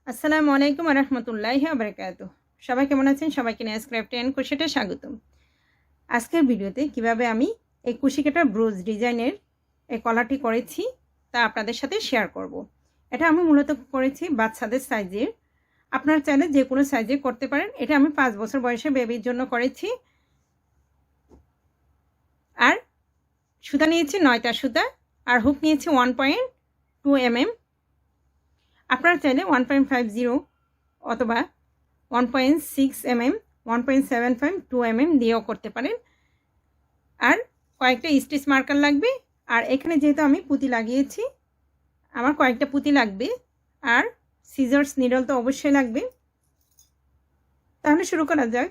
আসসালামু আলাইকুম ওয়া রাহমাতুল্লাহি ওয়া বারাকাতুহু। সবাই কেমন আছেন? সবাইকে নিয়ে স্ক্র্যাফট এন্ড ক্রোশেটে স্বাগতম। আজকের ভিডিওতে কিভাবে আমি এই কুশি কাটা ব্রোচ ডিজাইনের এই কলারটি করেছি তা আপনাদের সাথে শেয়ার করব। এটা আমি মূলত করেছি বাচ্চাদের সাইজের। আপনারা চাইলে যে কোনো সাইজে করতে পারেন। এটা আমি 5 বছর বয়সের বেবির জন্য করেছি। আর সুতা নিয়েছি 9টা সুতা আর হুক নিয়েছি 1.2 mm। আপনারা চাইলে 1.50 অথবা 1.6 mm, 1.75, 2 mm দিয়েও করতে পারেন। আর কয়েকটা স্টিচ মার্কার লাগবে। আর এখানে যেহেতু আমি পুঁতি লাগিয়েছি, আমার কয়েকটা পুঁতি লাগবে। আর সিজার্স নিডল তো অবশ্যই লাগবে। তাহলে শুরু করা যাক।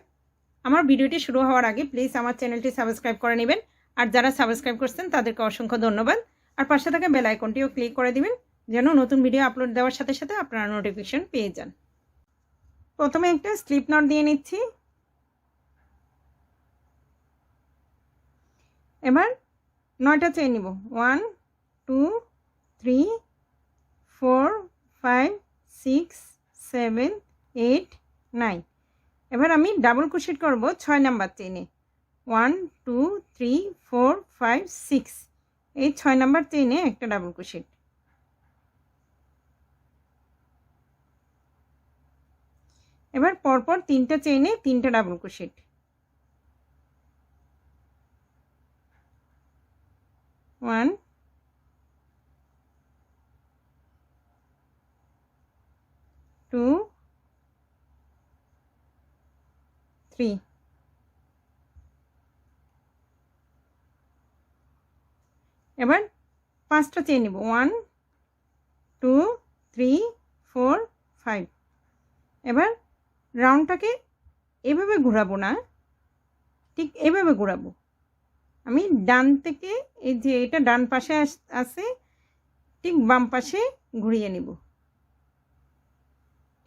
আমার ভিডিওটি শুরু হওয়ার আগে প্লিজ আমার চ্যানেলটি সাবস্ক্রাইব করে নেবেন। আর যারা সাবস্ক্রাইব করছেন তাদেরকে অসংখ্য ধন্যবাদ। আর পাশে থাকা বেল আইকনটিও ক্লিক করে দিবেন যেন নতুন ভিডিও আপলোড দেওয়ার সাথে সাথে আপনারা নোটিফিকেশন পেয়ে যান। প্রথমে একটা স্লিপ নট দিয়ে নিচ্ছি। এবার 9টা চেইন নিব। 1 2 3 4 5 6 7 8 9। এবার আমি ডাবল ক্রোশেট করব 6 নাম্বার চেইনে। 1 2 3 4 5 6, এই 6 নাম্বার চেইনে একটা ডাবল ক্রোশেট। এবার পরপর 3টা চেইনে 3টা ডাবল ক্রোশেট। 1 2 3। এবার 5টা চেইন নিব। 1 2 3 4 5। এবার রাউন্ডটাকে এভাবে ঘোরাবো না, ঠিক এভাবে ঘোরাবো। আমি ডান থেকে এই যে এটা ডান পাশে আছে, ঠিক বাম পাশে ঘুরিয়ে নিব,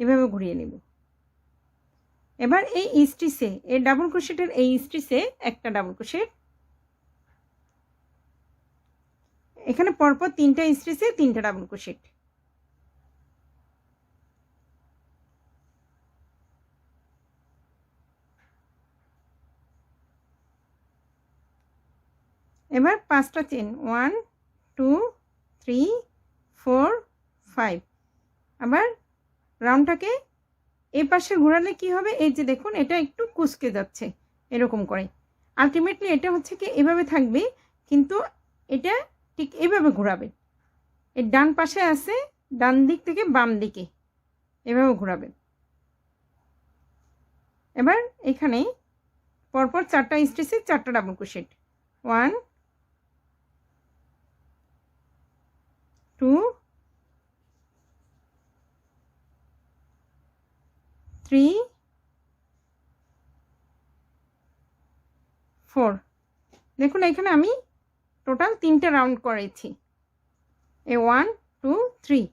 এভাবে ঘুরিয়ে নিব। এবার এই স্টিচে, এই ডাবল ক্রোশেটের এই স্টিচে একটা ডাবল ক্রোশেট। এখানে পরপর 3টা স্টিচে 3টা ডাবল ক্রোশেট। এবার 5টা চেন। 1 2 3 4 5। আবার রাউন্ডটাকে এই পাশে ঘোরালে কি হবে, এই যে দেখুন এটা একটু কুঁচকে যাচ্ছে এরকম করে। আলটিমেটলি এটা হচ্ছে কি এভাবে থাকবে, কিন্তু এটা ঠিক এভাবে ঘোরাবে। এর ডান পাশে আছে, ডান দিক থেকে বাম দিকে এভাবে ঘোরাবে। এবার এখানে পরপর 4টা স্টিচে 4টা ডাবল ক্রোশেট। 1 2 3 4। দেখুন এখানে আমি টোটাল 3টে রাউন্ড করেছি। 1 2 3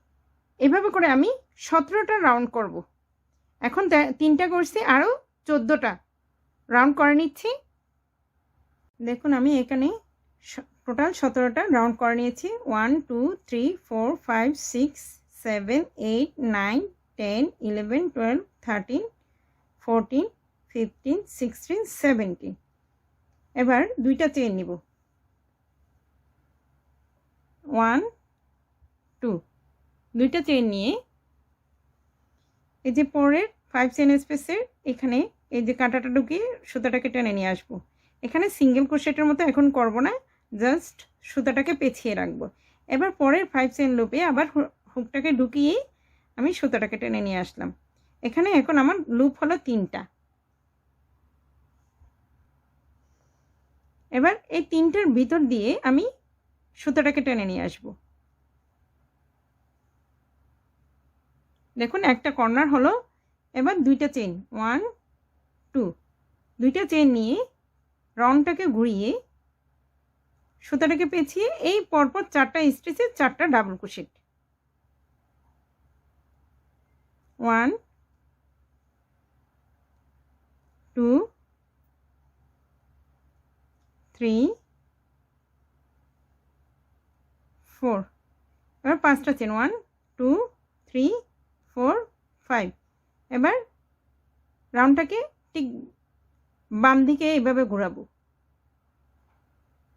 এভাবে করে আমি 17টা রাউন্ড করব। এখন 3টা করছি, আরও 14টা রাউন্ড করে নিচ্ছি। দেখুন আমি এখানে টোটাল 17টা রাউন্ড করে নিয়েছি। 1 2 3 4 5 6 7 8 9 10 11 12 13 14 15 16 17। এবার 2টা চেইন নিব। 1 2, 2টা চেইন নিয়ে এই যে পরের 5 চেইন স্পেসের এখানে এই যে কাঁটাটা ঢুকিয়ে সুতাটাকে টেনে নিয়ে আসবো। এখানে সিঙ্গেল ক্রোশেটের মতো এখন করব না, জাস্ট সুতাটাকে পেঁচিয়ে রাখবো। এবার পরের 5 চেইন লুপে আবার হুকটাকে ঢুকিয়ে আমি সুতাটাকে টেনে নিয়ে আসলাম। এখানে এখন আমার লুপ হলো 3টা। এবার এই 3টার ভিতর দিয়ে আমি সুতাটাকে টেনে নিয়ে আসব। দেখুন একটা কর্নার হলো। এবার 2টা চেইন। 1 2, 2টা চেইন নিয়ে রাউন্ডটাকে ঘুরিয়ে সুতাটাকে পেঁচিয়ে এই পরপর 4টা স্টিচে 4টা ডাবল ক্রোশেট। 1 2 3 4। এবার 5টা চেন। 1 2 3 4 এবার রাউন্ডটাকে ঠিক বাম দিকে এইভাবে ঘোরাবো,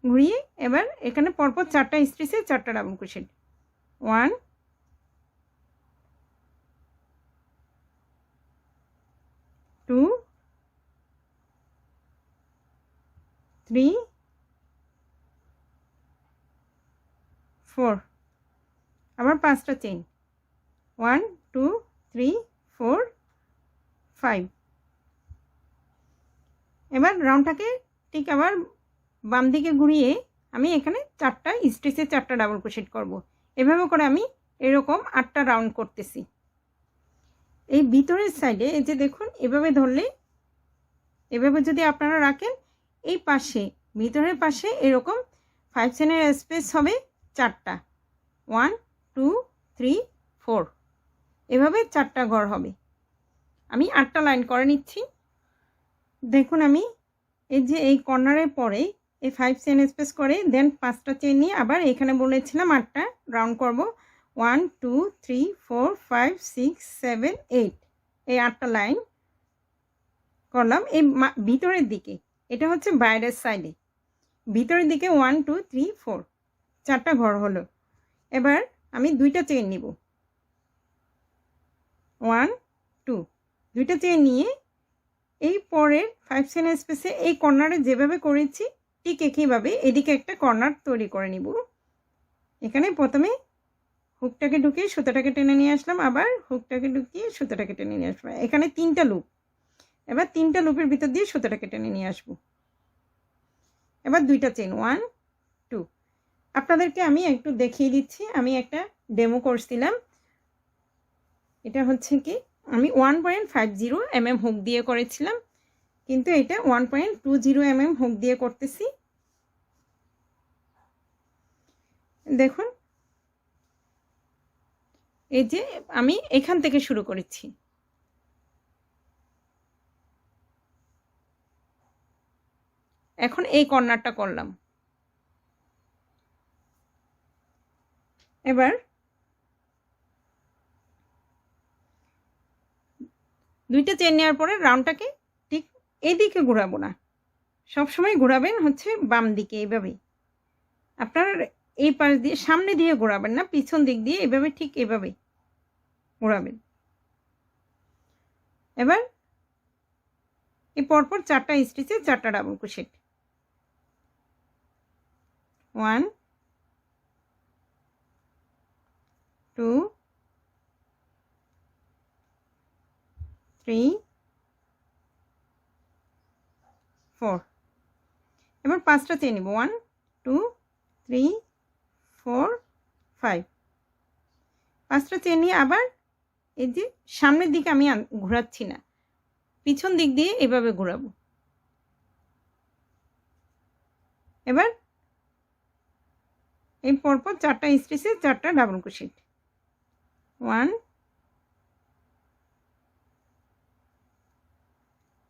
ঘুরিয়ে এবার এখানে পরপর 4টা স্টিচে 4টা ডাবল ক্রোশেট। 1 2 3 4, আবার 5টা চেইন 1 2 3 4 5। এবার রাউন্ডটাকে ঠিক আবার বাম দিকে ঘুরিয়ে আমি এখানে 4টা স্টিচে 4টা ডাবল ক্রোশেট করব। এভাবে করে আমি এরকম 8টা রাউন্ড করতেছি। এই ভিতরের সাইডে এই যে দেখুন এভাবে ধরলে, এভাবে যদি আপনারা রাখেন, এই পাশে ভিতরের পাশে এরকম 5 চেনের স্পেস হবে 4টা, 1 2 3 4, এভাবে 4টা ঘর হবে। আমি 8টা লাইন করে নিচ্ছি। দেখুন আমি এই যে এই কর্নারের পরে এই 5 চেন স্পেস করে দেন 5টা চেন নিয়ে আবার এখানে বলেছিলাম 8টা রাউন্ড করব। 1 2 3 4 5 6 7 8, এই 8টা লাইন করলাম এই ভিতরের দিকে। এটা হচ্ছে বাইরের সাইডে, ভিতরের দিকে 1 2 3 4, 4টা ঘর হলো। এবার আমি 2টা চেন নিব, 1 2, 2টা চেন নিয়ে এই পরের 5 চেন স্পেসে এই কর্নারে যেভাবে করেছি ঠিক একইভাবে এদিকে একটা কর্নার তৈরি করে নিব। এখানে প্রথমে হুকটাকে ঢুকিয়ে সুতাটাকে টেনে নিয়ে আসলাম, আবার হুকটাকে ঢুকিয়ে সুতাটাকে টেনে নিয়ে আসলাম। এখানে 3টা লুপ, এবার 3টা লুপের ভিতর দিয়ে সুতাটাকে টেনে নিয়ে আসবো। এবার 2টা চেন 1 2। আপনাদেরকে আমি একটু দেখিয়ে দিচ্ছি, আমি একটা ডেমো করছিলাম। এটা হচ্ছে কি আমি 1.50 mm হুক দিয়ে করেছিলাম, কিন্তু এটা 1.20 mm হুক দিয়ে করতেছি। দেখুন এই যে আমি এখান থেকে শুরু করেছি, এখন এই কর্নারটা করলাম। এবার 2টা চেন নেওয়ার পরে রাউন্ডটাকে ঠিক এদিকে ঘোরাবো না, সবসময় ঘোরাবেন হচ্ছে বাম দিকে। এইভাবে আপনার এই পাশ দিয়ে সামনে দিয়ে ঘোরাবেন না, পিছন দিক দিয়ে এভাবে ঠিক এভাবে ঘোরাবেন। এবার এই পরপর 4টা স্টিচে 4টা ডাবল ক্রোশেট, 1 2 3 4। এবার 5টা চেন নিব, 1 2 3 4 5। 5টা চেন নিয়ে আবার এই যে সামনের দিকে আমি ঘোরাচ্ছি না, পিছন দিক দিয়ে এভাবে ঘোরাবো। এবার এই পরপর 4টা স্টিচে 4টা ডাবল ক্রোশেট, 1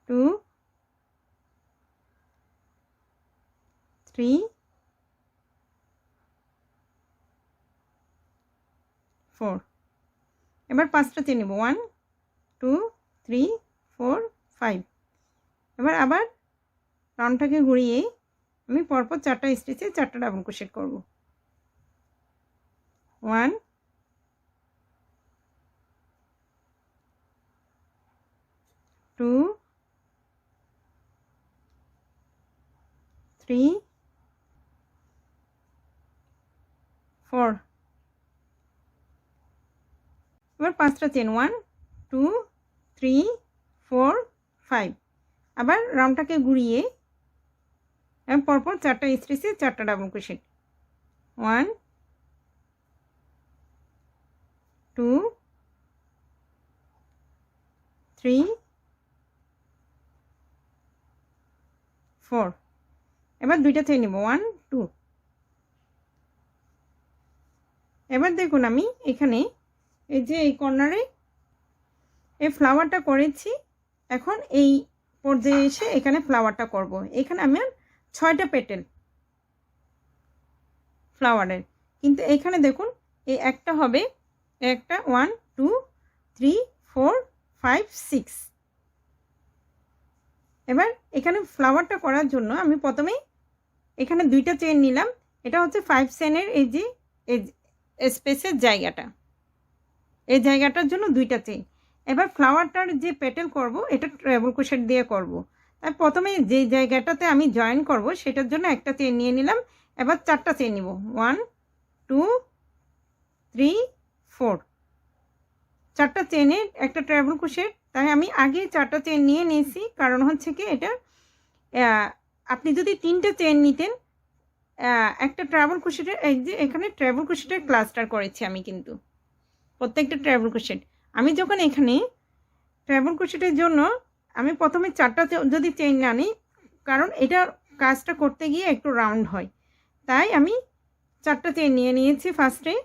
2 3 4। এবার 5টা চেন নিব, 1 2 3 4 5। এবার আবার রাউন্ডটাকে ঘুরিয়ে আমি পরপর 4টা স্টিচে 4টা ডাবল ক্রোশেট করব, 1 2 3 4। এবার 5টা চেন, 1 2 3 4 5। আবার রাউন্ডটাকে ঘুরিয়ে পরপর 4টা স্টিচে 4টা ডাবল ক্রোশেট, 1 2 3 4। এবার 2টা চেন নিব, 1 2। এবার দেখুন আমি এখানে এই যে এই কর্নারে এই ফ্লাওয়ারটা করেছি, এখন এই পর্যায়ে এসে এখানে ফ্লাওয়ারটা করব। এখানে আমি 6টা পেটেল ফ্লাওয়ারের, কিন্তু এখানে দেখুন এই একটা হবে, একটা 1 2 3 4 5 6। এবার এখানে ফ্লাওয়ারটা করার জন্য আমি প্রথমেই এখানে দুইটা চেন নিলাম। এটা হচ্ছে 5 চেনের এই যে স্পেসের জায়গাটা, এই জায়গাটার জন্য দুইটা চেন। এবার ফ্লাওয়ারটার যে পেটেল করব এটা ট্রেবল ক্রোশেট দিয়ে করব। তাই প্রথমে যে জায়গাটাতে আমি জয়েন করব সেটার জন্য একটা চেন নিয়ে নিলাম। এবার 4টা চেন নিব, 1 2 3 4। 4টা চেনের একটা ট্রেবল ক্রোশেট। তাই আমি আগে 4টা চেন নিয়ে নিয়েছি, কারণ হচ্ছে কি এটা আপনি যদি 3টে চেন নিতেন একটা ট্রাভেল ক্রোশেটের, এই যে এখানে ট্রাভেল ক্রোশেটের ক্লাস্টার করেছি আমি, কিন্তু প্রত্যেকটা ট্রাভেল ক্রোশেট আমি যখন এখানে ট্রাভেল ক্রোশেটের জন্য আমি প্রথমে 4টা যদি চেইন না নিই, কারণ এটা কাজটা করতে গিয়ে একটু রাউন্ড হয়, তাই আমি 4টা চেইন নিয়ে নিয়েছি ফার্স্টে।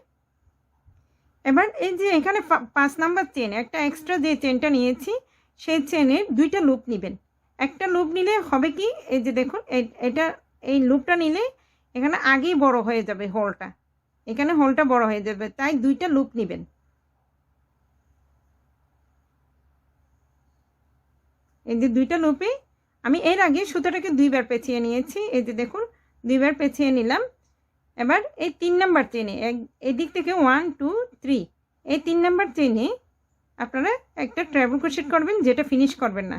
এবার এই যে এখানে 5 নাম্বার চেন, একটা এক্সট্রা যে চেনটা নিয়েছি সেই চেনের 2টা লুপ নেবেন। একটা লুপ নিলে হবে কি, এই যে দেখুন এটা এই লুপটা নিলে এখানে আগেই বড় হয়ে যাবে হোলটা, এখানে হোলটা বড় হয়ে যাবে, তাই 2টা লুপ নেবেন। এই যে 2টা লুপে আমি এর আগে সুতোটাকে 2বার পেঁচিয়ে নিয়েছি, এই যে দেখুন 2বার পেঁচিয়ে নিলাম। এবার এই 3 নাম্বার চেনে এই দিক থেকে 1 2 3, এই 3 নাম্বার চেনে আপনারা একটা ট্রাভেল ক্রোশেট করবেন, যেটা ফিনিশ করবেন না।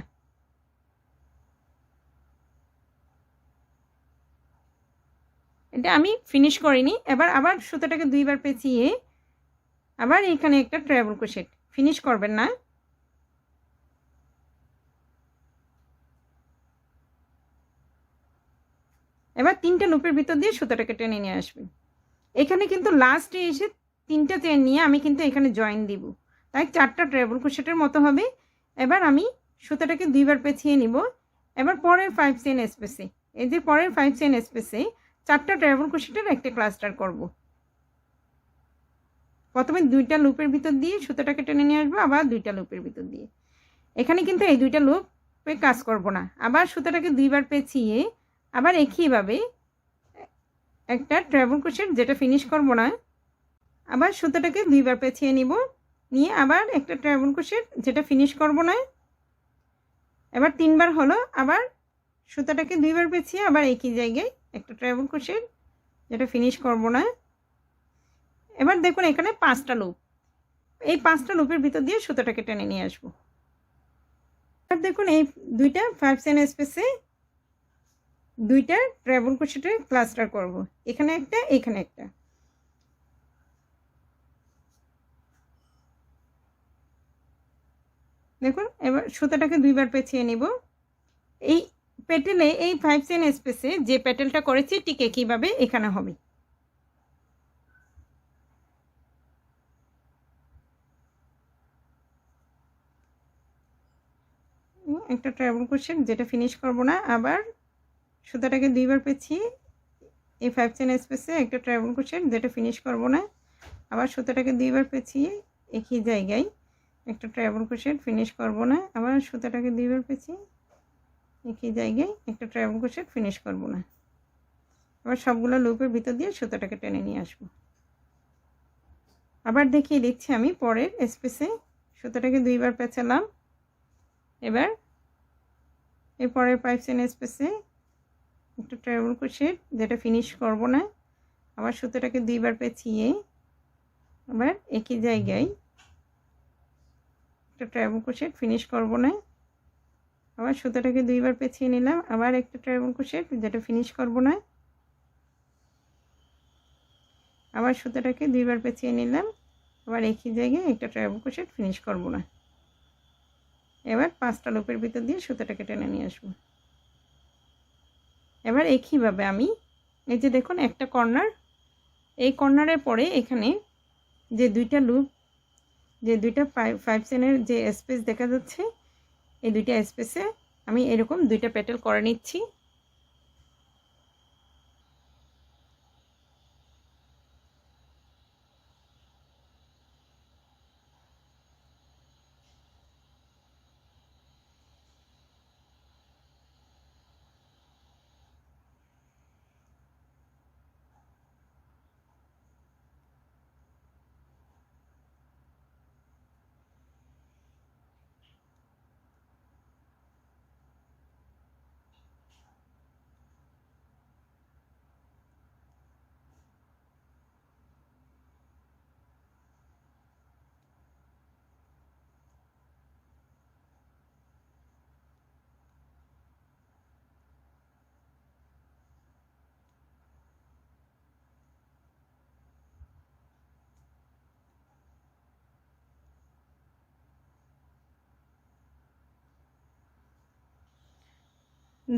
এটা আমি ফিনিশ করিনি। এবার আবার সুতোটাকে 2বার পেঁচিয়ে আবার এখানে একটা ট্রাভেল ক্রোশেট, ফিনিশ করবেন না। এবার 3টে লুপের ভিতর দিয়ে সুতোটাকে টেনে নিয়ে আসবেন। এখানে কিন্তু লাস্টে এসে 3টা চেন নিয়ে আমি কিন্তু এখানে জয়েন দিব, তাই 4টা ট্রাভেল ক্রোশেটের মতো হবে। এবার আমি সুতোটাকে 2বার পেঁচিয়ে নিব। এবার পরের 5 চেন স্পেসে, এই যে পরের 5 চেন স্পেসে 4টা ট্রাভেল ক্রোশেটের একটা ক্লাস্টার করব। প্রথমে 2টা লুপের ভিতর দিয়ে সুতোটাকে টেনে নিয়ে আসবো, আবার 2টা লুপের ভিতর দিয়ে। এখানে কিন্তু এই 2টা লুপে কাজ করব না, আবার সুতোটাকে 2বার পেঁচিয়ে আবার একইভাবে একটা ট্রাভেল ক্রোশেট, যেটা ফিনিশ করব না, আবার সুতোটাকে 2বার পেঁচিয়ে নিব, নিয়ে আবার একটা ট্রাভেল ক্রোশেট, যেটা ফিনিশ করব না। এবার 3বার হলো, আবার সুতোটাকে 2বার পেঁচিয়ে আবার একই জায়গায় একটা ট্রাভেল ক্রোশেট, যেটা ফিনিশ করব না। এবার দেখুন এখানে 5টা লুপ, এই 5টা লুপের ভিতর দিয়ে সুতোটাকে টেনে নিয়ে আসবো। এবার দেখুন এই 2টা 5 চেন স্পেসে 2টা ট্রাভেল ক্রোশেটের ক্লাস্টার করব, এখানে একটা এখানে একটা। দেখুন এবার সুতোটাকে 2বার পেঁচিয়ে নিব। এই পেটেলে এই 5 চেন স্পেসে যে পেটেলটা করেছি ঠিক একইভাবে এখানে হবে। একটা ট্রাভেল ক্রোশেট, যেটা ফিনিশ করব না, আবার সুতোটাকে 2বার পেঁচিয়ে এই 5 চেন স্পেসে একটা ট্রাভেল ক্রোশেট, যেটা ফিনিশ করব না, আবার সুতোটাকে 2বার পেঁচিয়ে একই জায়গায় একটা ট্রাভেল ক্রোশেট, ফিনিশ করব না, আবার সুতোটাকে 2বার পেঁচিয়ে একই জায়গায় একটা ট্রাভেল ক্রোশেট, ফিনিশ করব না। আবার সবগুলো লুপের ভিতর দিয়ে সুতোটাকে টেনে নিয়ে আসবো। আবার দেখিয়ে দিচ্ছি আমি পরের স্পেসে সুতোটাকে 2বার পেঁচালাম। এবার এই পরের 5 চেন স্পেসে একটা ট্রাভেল ক্রোশেট, যেটা ফিনিশ করব না, আবার সুতোটাকে 2বার পেঁচিয়ে আবার একই জায়গায় একটা ট্রাভেল ক্রোশেট, ফিনিশ করব না, আবার সুতোটাকে 2বার পেঁচিয়ে নিলাম, আবার একটা ট্রাভেল ক্রোশেট, যেটা ফিনিশ করব না, আবার সুতোটাকে 2বার পেঁচিয়ে নিলাম, আবার একই জায়গায় একটা ট্রাভেল ক্রোশেট, ফিনিশ করব না। এবার 5টা লুপের ভিতর দিয়ে সুতোটাকে টেনে নিয়ে আসবো। এবার একইভাবে আমি এই যে দেখুন একটা কর্নার, এই কর্নারের পরে এখানে যে 2টা লুপ, যে 2টা 5 চেনের যে স্পেস দেখা যাচ্ছে, এই 2টা স্পেসে আমি এরকম 2টা পেটেল করে নিচ্ছি।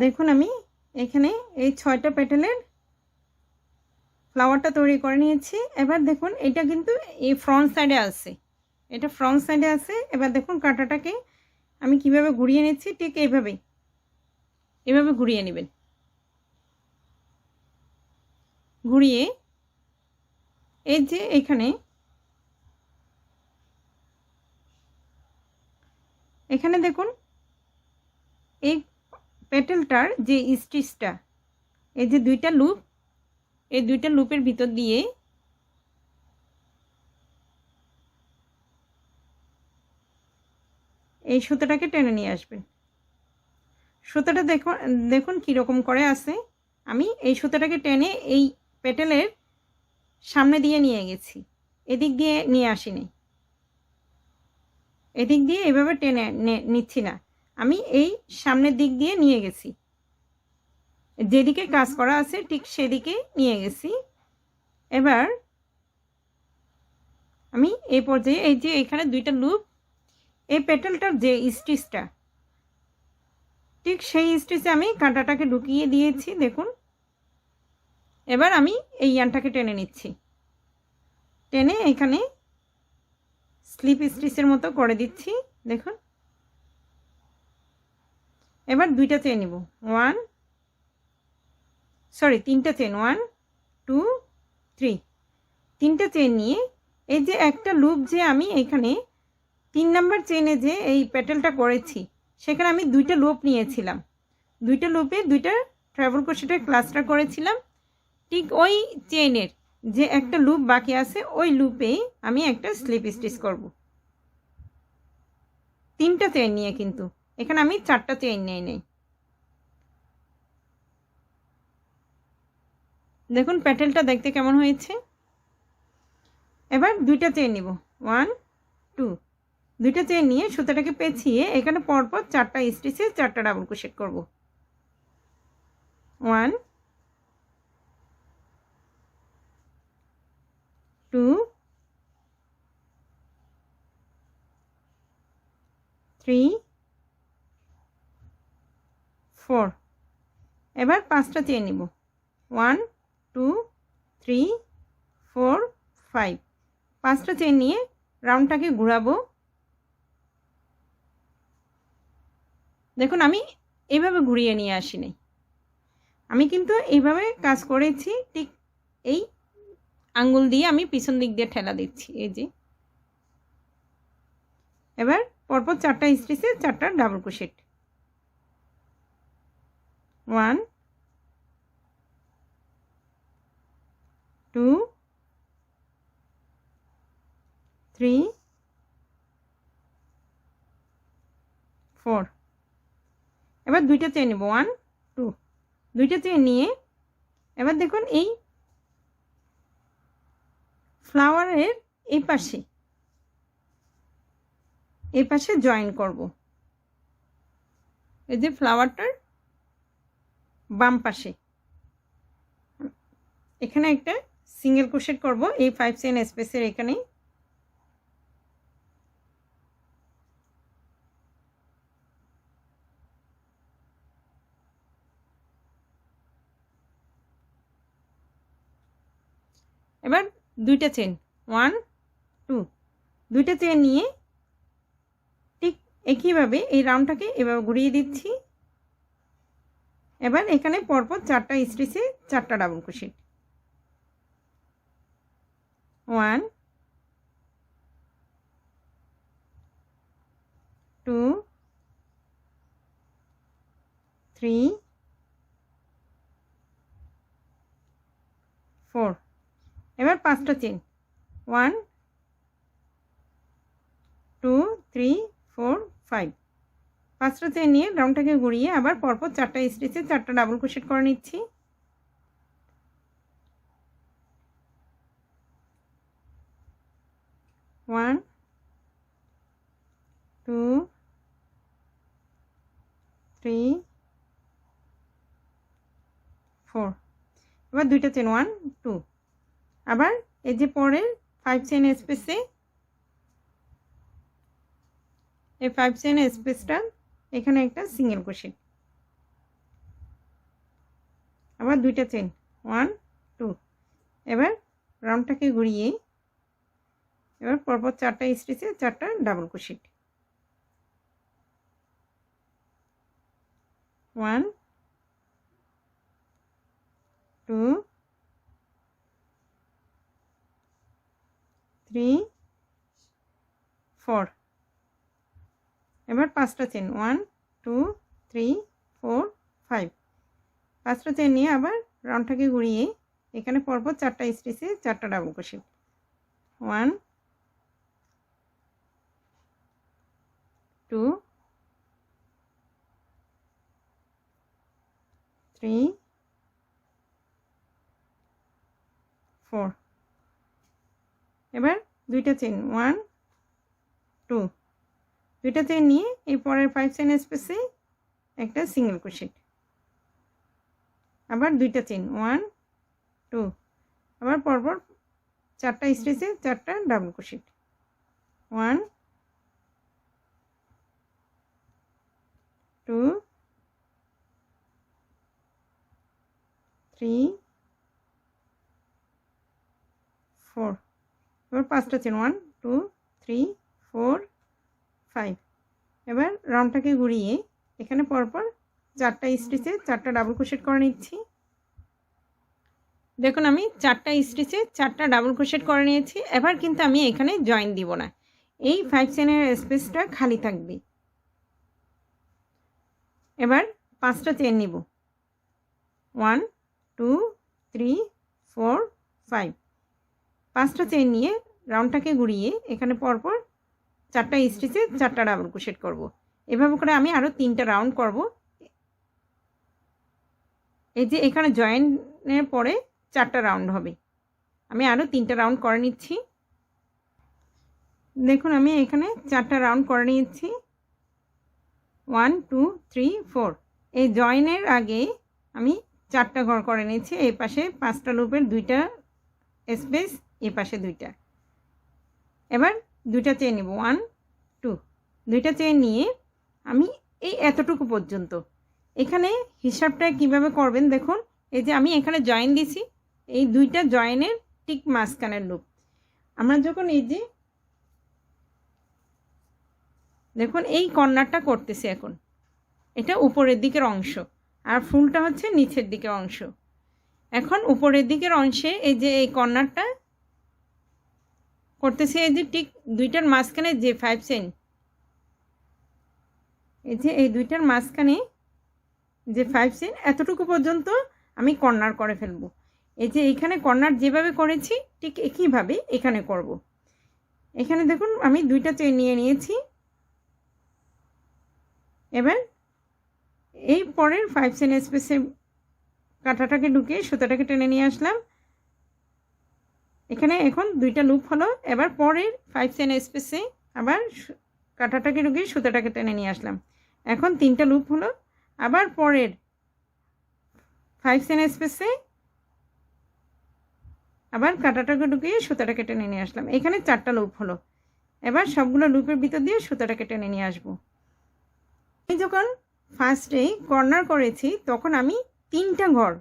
দেখুন আমি এখানে এই 6টা পেটেলের ফ্লাওয়ারটা তৈরি করে নিয়েছি। এবার দেখুন এটা কিন্তু এই ফ্রন্ট সাইডে আছে, এটা ফ্রন্ট সাইডে আছে। এবার দেখুন কাঁটাটাকে আমি কিভাবে ঘুরিয়ে নিচ্ছি, ঠিক এইভাবেই, এভাবে ঘুরিয়ে নেবেন। ঘুরিয়ে এই যে এখানে দেখুন এই পেটেলটার যে স্টিচটা, এই যে 2টা লুপ, এই 2টা লুপের ভিতর দিয়ে এই সুতোটাকে টেনে নিয়ে আসবেন। সুতোটা দেখুন কীরকম করে আছে। আমি এই সুতোটাকে টেনে এই পেটেলের সামনে দিয়ে নিয়ে গেছি, এদিক দিয়ে নিয়ে আসিনি, এদিক দিয়ে এভাবে টেনে নিচ্ছি না, আমি এই সামনের দিক দিয়ে নিয়ে গেছি, যেদিকে কাজ করা আছে ঠিক সেদিকে নিয়ে গেছি। এবার আমি এই পর্যায়ে এই যে এখানে 2টা লুপ, এই পেটেলটার যে স্টিচটা ঠিক সেই স্টিচে আমি কাঁটাটাকে ঢুকিয়ে দিয়েছি দেখুন। এবার আমি এই ইয়ানটাকে টেনে নিচ্ছি, টেনে এখানে স্লিপ স্টিচের মতো করে দিচ্ছি দেখুন। এবার 2টা চেন নিব, 3টা চেন, 1 2 3, 3টা চেন নিয়ে এই যে একটা লুপ যে আমি এখানে 3 নাম্বার চেনে যে এই পেটেলটা করেছি সেখানে আমি 2টা লুপ নিয়েছিলাম, 2টা লুপে 2টা ট্রাভেল ক্রোশেটের ক্লাস্টার করেছিলাম। ঠিক ওই চেনের যে একটা লুপ বাকি আছে ওই লুপে আমি একটা স্লিপ স্টিচ করব, 3টা চেন নিয়ে, কিন্তু এখানে আমি 4টা চেন নিয়ে নেই। দেখুন প্যাটেলটা দেখতে কেমন হয়েছে। এবার 2টা চেন নিব, 1 2, 2টা চেন নিয়ে সুতাটাকে পেঁচিয়ে এখানে পরপর 4টা স্টিচে 4টা ডাবল ক্রোশেট করব, 1 2 3 4। এবার 5টা চেন নিব, 1 2 3 4 5, 5টা চেন নিয়ে রাউন্ডটাকে ঘোরাবো। দেখুন আমি এইভাবে ঘুরিয়ে নিয়ে আসিনি, আমি কিন্তু এইভাবে কাজ করেছি, ঠিক এই আঙ্গুল দিয়ে আমি পিছন দিক দিয়ে ঠেলা দিচ্ছি এই যে। এবার পরপর 4টা স্টিচে 4টা ডাবল ক্রোশেট, 1 2 3 4। এবার 2টা চেন নেব, 1 2, 2টা চেন নিয়ে এবার দেখুন এই ফ্লাওয়ারের এই পাশে জয়েন করব, এই যে ফ্লাওয়ারটার বাম পাশে এখানে একটা সিঙ্গেল ক্রোশেট করব এই 5 চেন স্পেসের এখানে। এবার 2টা চেন, 1 2, 2টা চেন নিয়ে ঠিক একইভাবে এই রাউন্ডটাকে এভাবে ঘুরিয়ে দিচ্ছি। এবার এখানে পরপর 4টা স্টিচে 4টা ডাবল ক্রোশেট, 1 2 3 4। এবার 5টা চেন, 1 2 3 4 5, 5টা চেন নিয়ে রাউন্ডটাকে ঘুরিয়ে আবার পরপর 4টা স্টিচে 4টা ডাবল ক্রোশেট করে নিচ্ছি। ওয়ান 2 3 4। এবার 2টা চেন, 1 2, আবার এই যে পরের 5 চেন স্পেসে এই 5 চেন স্পেসটা এখানে একটা সিঙ্গেল ক্রোশেট, আবার দুইটা চেন 1 2 এবার রাউন্ডটাকে ঘুরিয়ে এবার পরপর 4টা স্টিচে 4টা ডাবল ক্রোশেট 1 2 3 4 এবার 5টা চেন 1 2 3 4 5 5টা চেন নিয়ে আবার রাউন্ডটাকে ঘুরিয়ে এখানে পরপর 4টা স্টিচে 4টা ডাবল ক্রোশেট 1 2 3 4 এবার দুইটা চেন 1 2 দুইটা চেন নিয়ে এই পরের 5 চেন স্পেসে একটা সিঙ্গেল ক্রোশেট আবার দুইটা চেন 1 2 আবার পরপর 4টা স্টিচে 4টা ডাবল ক্রোশেট 1 2 3 4 এবার 5টা চেন 1 2 3 4 5 এবার রাউন্ডটাকে ঘুরিয়ে এখানে পরপর 4টা স্টিচে 4টা ডাবল ক্রোশেট করে নিচ্ছি দেখুন আমি 4টা স্টিচে 4টা ডাবল ক্রোশেট করে নিয়েছি এবার কিন্তু আমি এখানে জয়েন দিব না এই 5 চেনের স্পেসটা খালি থাকবে এবার 5টা চেন নিব 1 2 3 4 5 5টা চেন নিয়ে রাউন্ডটাকে ঘুরিয়ে এখানে পরপর 4টা স্টিচে 4টা ডাবল ক্রোশেট করব এভাবে করে আমি আরও 3টা রাউন্ড করব এই যে এখানে জয়েনের পরে 4টা রাউন্ড হবে আমি আরও 3টা রাউন্ড করে নিচ্ছি দেখুন আমি এখানে 4টা রাউন্ড করে নিয়েছি 1 2 3 4 এই জয়েনের আগে আমি 4টা ঘর করে নিয়েছি এই পাশে 5টা লুপের 2টা স্পেস এই পাশে 2টা এবার 2টা চেন নিব 1 2 2টা চেন নিয়ে আমি এই এতটুকু পর্যন্ত এখানে হিসাবটা কিভাবে করবেন দেখুন এই যে আমি এখানে জয়েন দিছি এই 2টা জয়েনের ঠিক মাঝখানের লুপ আমরা যখন এই যে দেখুন এই কর্নারটা করতেছি এখন এটা উপরের দিকের অংশ আর ফুলটা হচ্ছে নিচের দিকের অংশ এখন উপরের দিকের অংশে এই যে এই কর্নারটা করতেছি এই যে ঠিক 2টার মাঝখানে যে 5 চেন এই যে এই 2টার মাঝখানে যে 5 চেন এতটুকু পর্যন্ত আমি কর্নার করে ফেলবো এই যে এখানে কর্নার যেভাবে করেছি ঠিক একইভাবে এখানে করব এখানে দেখুন আমি 2টা চেন নিয়ে নিয়েছি এবার এই পরের 5 চেন স্পেসে কাঁটাটাকে ঢুকিয়ে সুতাটাকে টেনে নিয়ে আসলাম এখানে এখন 2টা লুপ হলো এবার পরের 5 চেন স্পেসে আবার কাঁটাটাকে ঢুকিয়ে সুতাটাকে টেনে নিয়ে আসলাম এখন 3টা লুপ হলো আবার পরের 5 চেন স্পেসে আবার কাঁটাটাকে ঢুকিয়ে সুতাটাকে টেনে নিয়ে আসলাম এখানে 4টা লুপ হলো এবার সবগুলো লুপের ভিতর দিয়ে সুতাটাকে টেনে নিয়ে আসবো আমি যখন ফার্স্টে কর্নার করেছি তখন আমি 3টা ঘর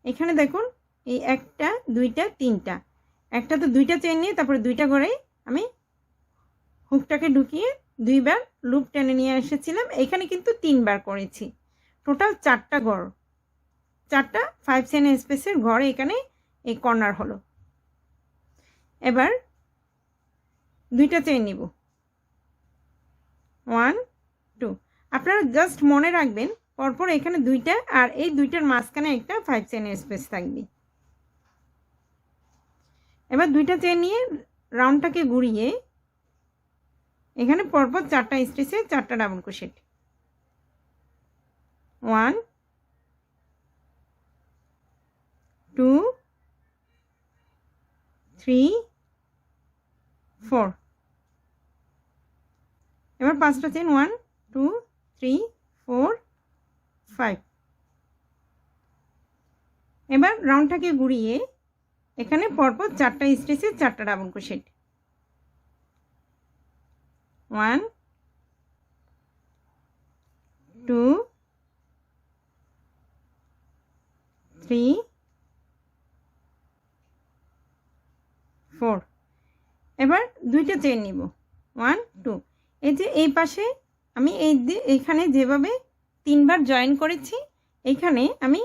এখানে দেখুন এই 1টা 2টা 3টা একটা তো 2টা চেন নিয়ে তারপরে 2টা ঘরে আমি হুকটাকে ঢুকিয়ে 2বার লুপ টেনে নিয়ে এসেছিলাম এখানে কিন্তু 3বার করেছি টোটাল 4টা ঘর 4টা 5 চেন স্পেসের ঘর এখানে এই কর্নার হলো এবার 2টা চেন নিব 1 2 আপনারা জাস্ট মনে রাখবেন পরপর এখানে 2টা আর এই 2টার মাঝখানে একটা 5 চেন স্পেস থাকবে এবার 2টা চেন নিয়ে রাউন্ডটাকে ঘুরিয়ে এখানে পরপর 4টা স্টিচে 4টা ডাবল ক্রোশেট 1 2 3 4 এবার 5টা চেন 1 2 3 4 5 এবার রাউন্ডটাকে ঘুরিয়ে এখানে পরপর 4টা স্টিচে 4টা ডাবল ক্রোশেট 1 2 3 4 এবার দুইটা চেইন নিব 1 2 এই যে এই পাশে আমি এইখানে যেভাবে তিনবার জয়েন করেছি এইখানে আমি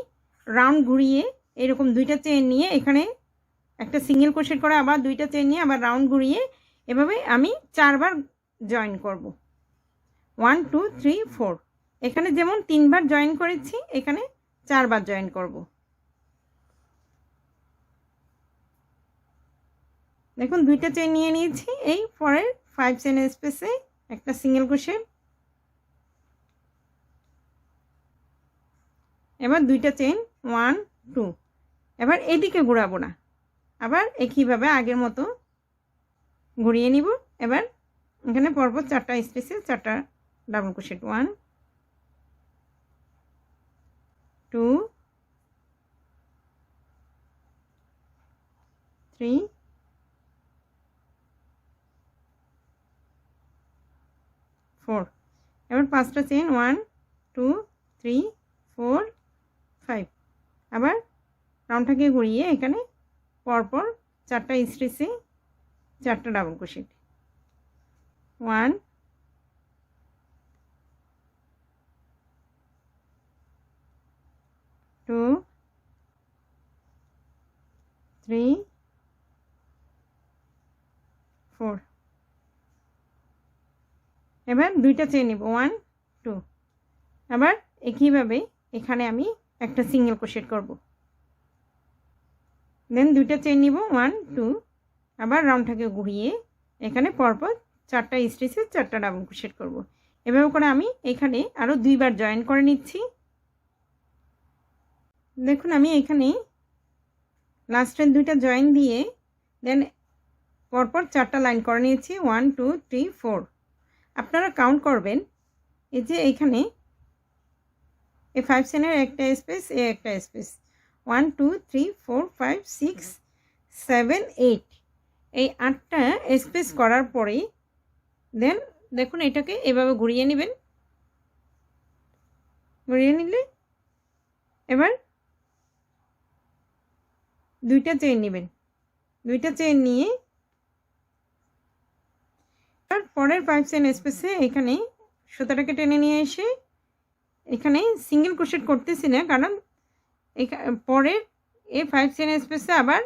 রাউন্ড ঘুরিয়ে এরকম দুইটা চেইন নিয়ে এখানে একটা সিঙ্গেল ক্রোশেট করে আবার দুইটা চেইন নিয়ে আবার রাউন্ড ঘুরিয়ে এভাবে আমি চারবার জয়েন করব 1 2 3 4 এখানে যেমন তিনবার জয়েন করেছি এখানে চারবার জয়েন করব দেখুন দুইটা চেইন নিয়ে নিয়েছি এই পরের 5 চেইন স্পেসে একটা সিঙ্গেল ক্রোশেট এবার দুইটা চেইন 1 2 এবার এদিকে ঘোরাবো না আবার একইভাবে আগের মতো ঘুরিয়ে নিব এবার এখানে পরপর চারটা স্পেসে চারটা ডাবল ক্রোশেট 1 2 3 4 এবার পাঁচটা চেইন 1 2 3 4 5 আবার রাউন্ডটাকে ঘুরিয়ে এখানে পরপর চারটা স্পেসে চারটা ডাবল ক্রোশেট 1 2 3 4 এবার দুইটা চেইন নিব 1 2 আবার একইভাবে এখানে আমি একটা সিঙ্গেল ক্রোশেট করব দেন দুইটা চেইন নিব 1 2 আবার রাউন্ডটাকে ঘুরিয়ে এখানে পরপর চারটা স্টিচে চারটা ডাবল ক্রোশেট করব এভাবে করে আমি এখানে আরও দুইবার জয়েন করে নিচ্ছি দেখুন আমি এখানে লাস্টের দুইটা জয়েন দিয়ে দেন পরপর চারটা লাইন করে নিয়েছি 1 2 3 4 আপনারা কাউন্ট করবেন এই যে এখানে এই 5 চেইনের একটা স্পেস এই একটা স্পেস 1 2 3 4 5 6 7 8 এই 8টা স্পেস করার পরে দেন দেখুন এটাকে এভাবে ঘুরিয়ে নেবেন ঘুরিয়ে নিলে এবার দুইটা চেইন নেবেন দুইটা চেইন নিয়ে পরের 5 চেইন স্পেসে এখানে সুতাটাকে টেনে নিয়ে এসে এখানে সিঙ্গেল ক্রোশেট করতেছি না কারণ পরের এই 5 চেইন স্পেসে আবার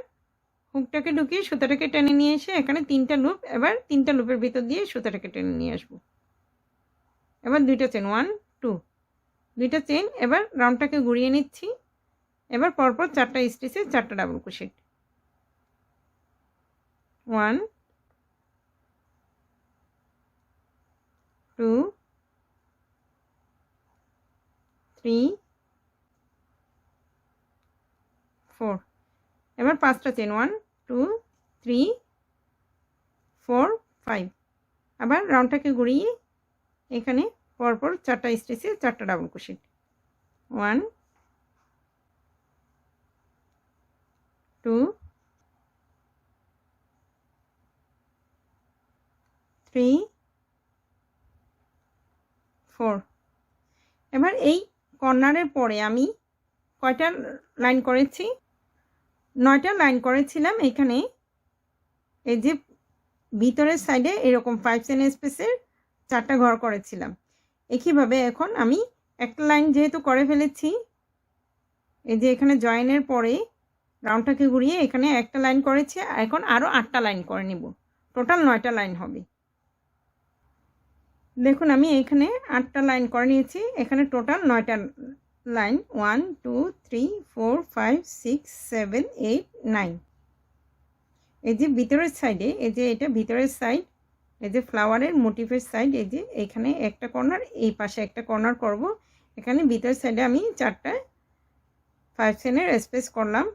হুকটাকে ঢুকিয়ে সুতাটাকে টেনে নিয়ে এসে এখানে তিনটা লুপ এবার তিনটা লুপের ভিতর দিয়ে সুতাটাকে টেনে নিয়ে আসব এবার দুইটা চেইন 1 2 দুইটা চেইন এবার রাউন্ডটাকে ঘুরিয়ে নিচ্ছি এবার পরপর চারটা স্টিচে চারটা ডাবল ক্রোশেট 1 2 3 4 এবার পাঁচটা চেইন 1 2 3 4 5 আবার রাউন্ডটাকে ঘুরিয়ে এখানে পরপর চারটা স্টিচে চারটা ডাবল ক্রোশেট 1 2 3 4 এবার এই কর্নারের পরে আমি কয়টা লাইন করেছি 9টা লাইন করেছিলাম এখানে এই যে ভিতরের সাইডে এরকম 5 চেইন স্পেসের চারটা ঘর করেছিলাম একইভাবে এখন আমি একটা লাইন যেহেতু করে ফেলেছি এই যে এখানে জয়েনের পরে রাউন্ডটাকে ঘুরিয়ে এখানে একটা লাইন করেছি এখন আরও 8টা লাইন করে নিব টোটাল 9টা লাইন হবে দেখুন আমি এখানে 8টা লাইন করে নিয়েছি এখানে টোটাল 9টা লাইন 1 2 3 4 5 6 7 8 9 এই যে ভিতরের সাইডে এই যে এটা ভিতরের সাইড এই যে ফ্লাওয়ারের মোটিভের সাইড এই যে এখানে একটা কর্নার এই পাশে একটা কর্নার করব এখানে ভিতরের সাইডে আমি চারটা 5 চেইনের স্পেস করলাম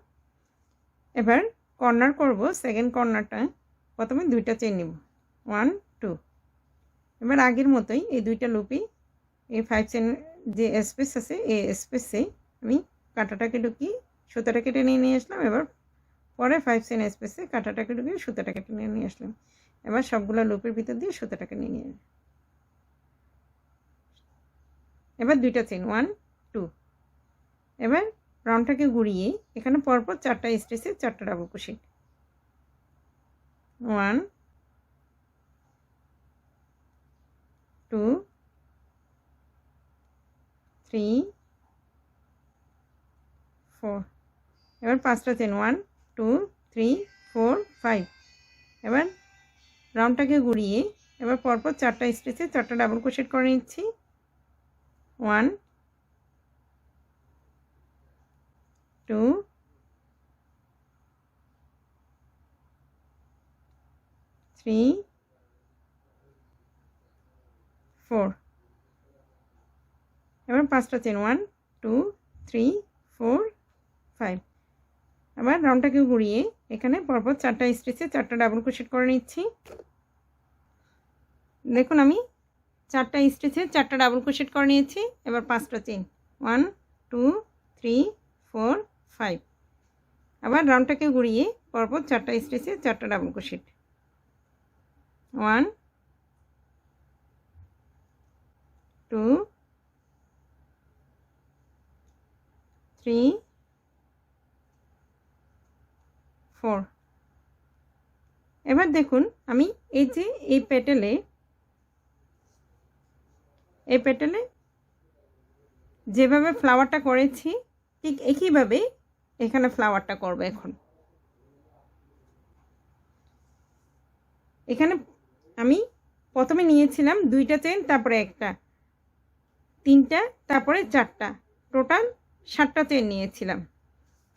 এবার কর্নার করব সেকেন্ড কর্নারটা প্রথমে দুইটা চেইন নিব 1 2 এবার আগের মতোই এই দুইটা লুপে এই 5 চেইন যে স্পেস আছে এই স্পেসে আমি কাঁটাটাকে ঢুকিয়ে সুতাটাকে টেনে নিয়ে আসলাম এবার পরে 5 চেইন স্পেসে কাঁটাটাকে ঢুকিয়ে সুতাটাকে টেনে নিয়ে আসলাম এবার সবগুলো লুপের ভিতর দিয়ে সুতাটাকে নিয়ে এবার দুইটা চেইন 1 2 এবার রাউন্ডটাকে ঘুরিয়ে এখানে পরপর 4টা স্টিচে 4টা ডাবল ক্রোশেট 1 2 3 4 এবার 5টা চেন 1 2 3 4 5 এবার রাউন্ডটাকে ঘুরিয়ে এবার পরপর 4টা স্টিচে 4টা ডাবল ক্রোশেট করে নিচ্ছি 1 2 3 4 এবার 5টা চেন 1 2 3 4 5 আবার রাউন্ডটাকে ঘুরিয়ে এখানে পরপর 4টা স্টিচে 4টা ডাবল ক্রোশেট করে নিচ্ছি দেখুন আমি 4টা স্টিচে 4টা ডাবল ক্রোশেট করে নিয়েছি এবার 5টা চেন 1 2 3 4 5 আবার রাউন্ডটাকে ঘুরিয়ে পরপর 4টা স্টিচে 4টা ডাবল ক্রোশেট 1 2 3 4 এবার দেখুন আমি এই যে এই পেটেলে যেভাবে ফ্লাওয়ারটা করেছি ঠিক একইভাবে এখানে ফ্লাওয়ারটা করব এখন এখানে আমি প্রথমে নিয়েছিলাম 2টা চেন তারপরে একটা 3টা তারপরে 4টা টোটাল 7টা চেন নিয়েছিলাম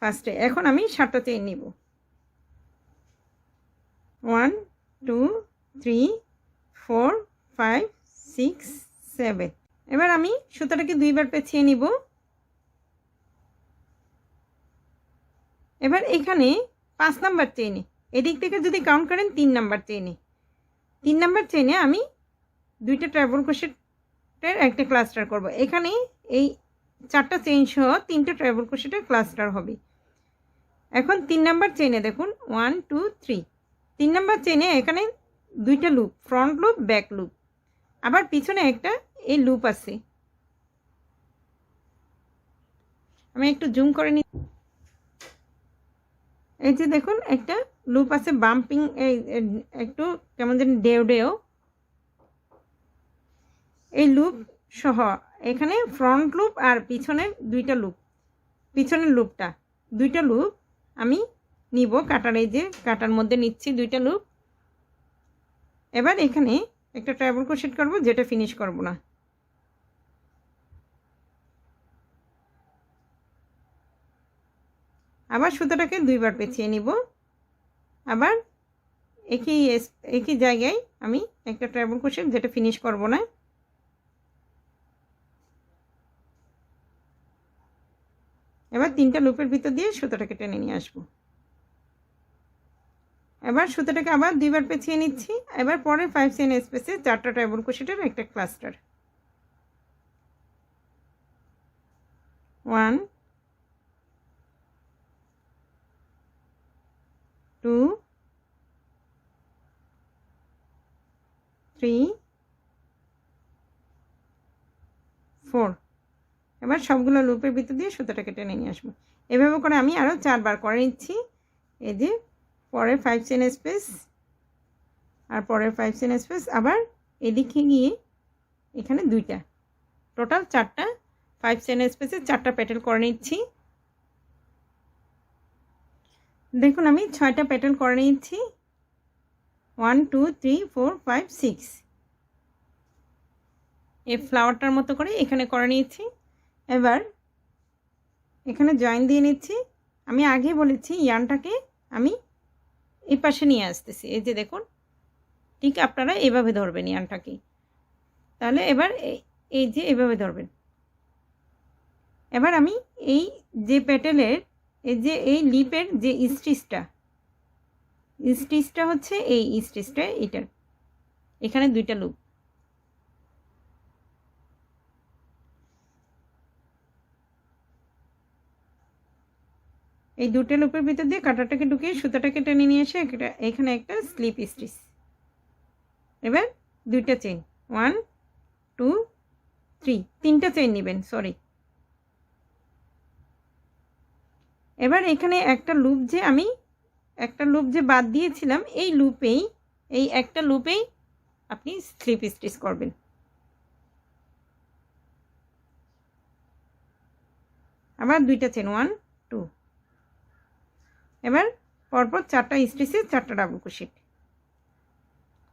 ফার্স্টে এখন আমি 7টা চেন নিব 1 2 3 4 5 6 7 এবার আমি সুতাটাকে দুইবার পেঁচিয়ে নিব এবার এখানে 5 নাম্বার চেইনে এদিক থেকে যদি কাউন্ট করেন 3 নাম্বার চেইনে আমি 2টা ট্রাভেল ক্রোশেটের একটা ক্লাস্টার করব এখানে এই 4টা চেইন সহ 3টা ট্রাভেল ক্রোশেটের ক্লাস্টার হবে এখন 3 নাম্বার চেইনে দেখুন 1 2 3 3 নাম্বার চেইনে এখানে 2টা loop front loop back loop আবার পিছনে একটা এই লুপ আছে আমি একটু জুম করে নি এই যে দেখুন একটা লুপ আছে বাম্পিং একটু কেমন যেন ডেও এই লুপ সহ এখানে ফ্রন্ট লুপ আর পিছনের 2টা লুপ পিছনের লুপটা 2টা লুপ আমি নিব কাটার এই যে কাটার মধ্যে নিচ্ছি 2টা লুপ এবার এখানে একটা ট্রাভেল ক্রোশেট করব যেটা ফিনিশ করব না আবার সুতাটাকে দুইবার পেঁচিয়ে নিব আবার একই জায়গায় আমি একটা ট্রাভেল ক্রোশেট যেটা ফিনিশ করব না এবার 3টা লুপের ভিতর দিয়ে সুতাটাকে টেনে নিয়ে আসব এবার সুতাটাকে আবার দুইবার পেঁচিয়ে নিচ্ছি এবার পরে 5 চেইন স্পেসে 4টা ট্রাভেল ক্রোশেটের একটা ক্লাস্টার 1 2 3 4 এবার সবগুলো লুপের ভিতর দিয়ে সুতাটাকে টেনে নিয়ে আসবো এভাবে করে আমি আরও 4বার করে নিচ্ছি এই যে পরে 5 চেইন স্পেস আর পরের 5 চেইন স্পেস আবার এদিকে গিয়ে এখানে 2টা টোটাল 4টা 5 চেইন স্পেসে 4টা পেটেল করে নিচ্ছি দেখুন আমি 6টা পেটেল করে নিচ্ছি 1 2 3 4 5 6 এই ফ্লাওয়ারটার মতো করে এখানে করে নিয়েছি এবার এখানে জয়েন দিয়ে নিচ্ছি আমি আগে বলেছি ইয়ার্নটাকে আমি এই পাশে নিয়ে আসতেছি এই যে দেখুন ঠিক আপনারা এভাবে ধরবেন ইয়ার্নটাকে তাহলে এবার এই যে এভাবে ধরবেন এবার আমি এই যে পেটেলের এই যে এই লিপের যে স্টিচটা হচ্ছে এই স্টিচটা এটার এখানে 2টা লুপ এই 2টা লুপের ভিতর দিয়ে কাঁটাটাকে ঢুকিয়ে সুতাটাকে টেনে নিয়ে এসে এখানে একটা স্লিপ স্টিচ এবার 2টা চেইন 1 2 3 3টা চেইন নেবেন সরি এবার এখানে একটা লুপ যে বাদ দিয়েছিলাম, এই একটা লুপেই আপনি স্লিপ স্টিচ করবেন। আবার দুইটা চেন 1 2। এবার পরপর 4টা স্টিচে 4টা ডাবল ক্রোশেট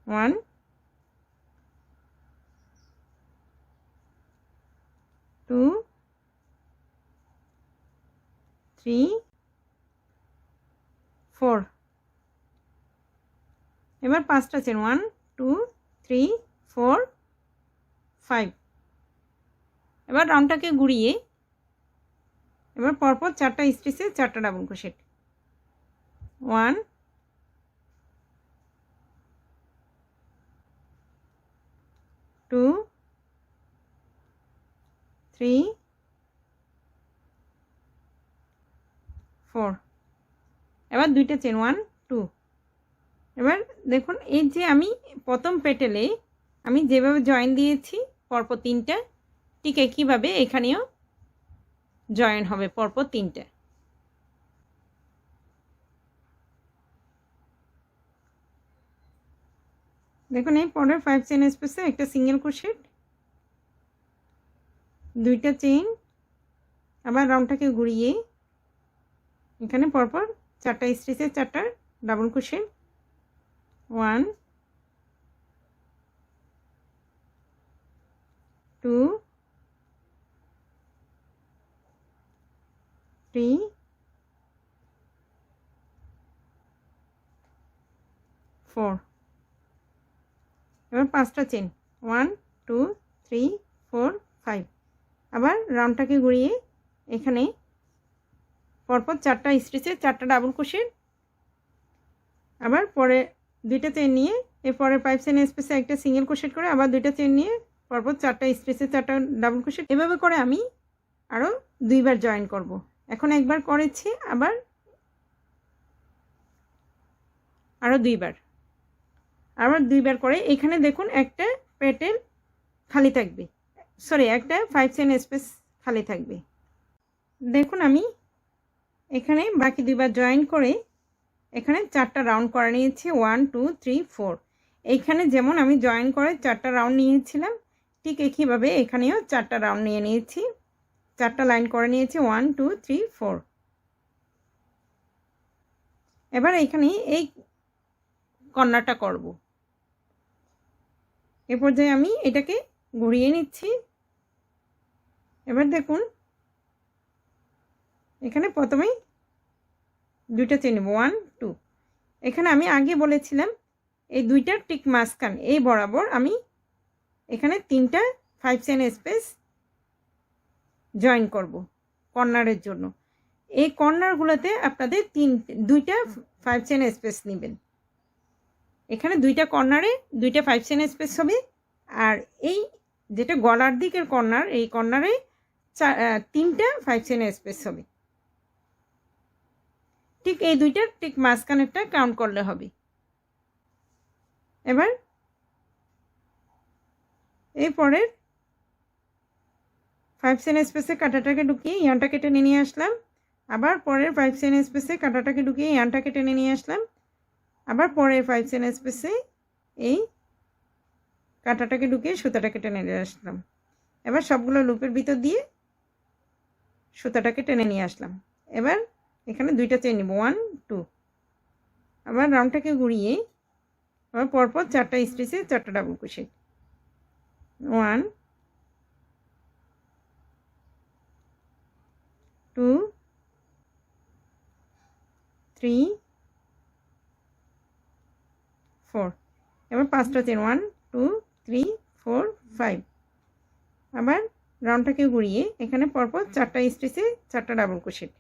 1 2 3 4। এবার 5টা চেন 1 2 3 4 5। এবার রাউন্ডটাকে ঘুরিয়ে এবার পরপর 4টা স্টিচে 4টা ডাবল ক্রোশেট 1 2 3 4। এবার দুইটা চেন 1 2। এবার দেখুন এই যে আমি প্রথম পেটেলে আমি যেভাবে জয়েন দিয়েছি পরপর 3টা, ঠিক একইভাবে এখানেও জয়েন হবে পরপর 3টা। দেখুন এই পরের 5 চেন স্পেসে একটা সিঙ্গেল ক্রোশেট, দুইটা চেইন, আবার রাউন্ডটাকে ঘুরিয়ে এখানে পরপর 4টা স্টিচে 4টা ডাবল ক্রোশেট 1 2 3 4। এবার 5টা চেন 1 2 3 4 5। আবার রাউন্ডটাকে ঘুরিয়ে এখানে পরপর 4টা স্টিচে 4টা ডাবল ক্রোশেট, আবার পরে দুইটা চেন নিয়ে এরপরে 5 চেন স্পেসে একটা সিঙ্গেল ক্রোশেট করে আবার দুইটা চেন নিয়ে পরপর 4টা স্টিচে 4টা ডাবল ক্রোশেট। এভাবে করে আমি আরও দুইবার জয়েন করব। এখন একবার করেছি, আবার আরও দুইবার করে এখানে দেখুন একটা পেটেল খালি থাকবে, সরি একটা 5 চেন স্পেস খালি থাকবে। দেখুন আমি এখানে বাকি দুইবার জয়েন করে এখানে 4টা রাউন্ড করে নিয়েছি 1 2 3 4। এইখানে যেমন আমি জয়েন করে 4টা রাউন্ড নিয়েছিলাম, ঠিক একইভাবে এখানেও 4টা রাউন্ড নিয়ে নিয়েছি, 4টা লাইন করে নিয়েছি 1 2 3 4। এবার এখানে এই কর্নারটা করব। এ পর্যায়ে আমি এটাকে ঘুরিয়ে নিচ্ছি। এবার দেখুন এখানে প্রথমেই দুইটা চেন 1 2। এখানে আমি আগে বলেছিলাম এই দুইটার ঠিক মাঝখান এই বরাবর আমি এখানে 3টা 5 চেন স্পেস জয়েন করব কর্নারের জন্য। এই কর্নারগুলোতে আপনাদের দুইটা 5 চেন স্পেস নেবেন। এখানে দুইটা কর্নারে দুইটা 5 চেন স্পেস হবে, আর এই যেটা গলার দিকের কর্নার, এই কর্নারে 3টা 5 চেন স্পেস হবে। ঠিক এই দুইটার ঠিক মাঝখানেরটা কাউন্ট করলে হবে। এবার এই পরের 5 চেন স্পেসে কাঁটাটাকে ঢুকিয়ে ইয়ানটাকে টেনে নিয়ে আসলাম, আবার পরের 5 চেন স্পেসে কাঁটাটাকে ঢুকিয়ে ইয়ানটাকে টেনে নিয়ে আসলাম, আবার পরের 5 চেন স্পেসে এই কাঁটাটাকে ঢুকিয়ে সুতাটাকে টেনে নিয়ে আসলাম। এবার সবগুলো লুপের ভিতর দিয়ে সুতাটাকে টেনে নিয়ে আসলাম। এবার এখানে দুইটা চেন নিব 1 2। আবার রাউন্ডটাকে ঘুরিয়ে আবার পরপর 4টা স্টিচে 4টা ডাবল ক্রোশেট 1 2 3 4। এবার 5টা চেন 1 2 3 4 5। আবার রাউন্ডটাকে ঘুরিয়ে এখানে পরপর 4টা স্টিচে 4টা ডাবল ক্রোশেট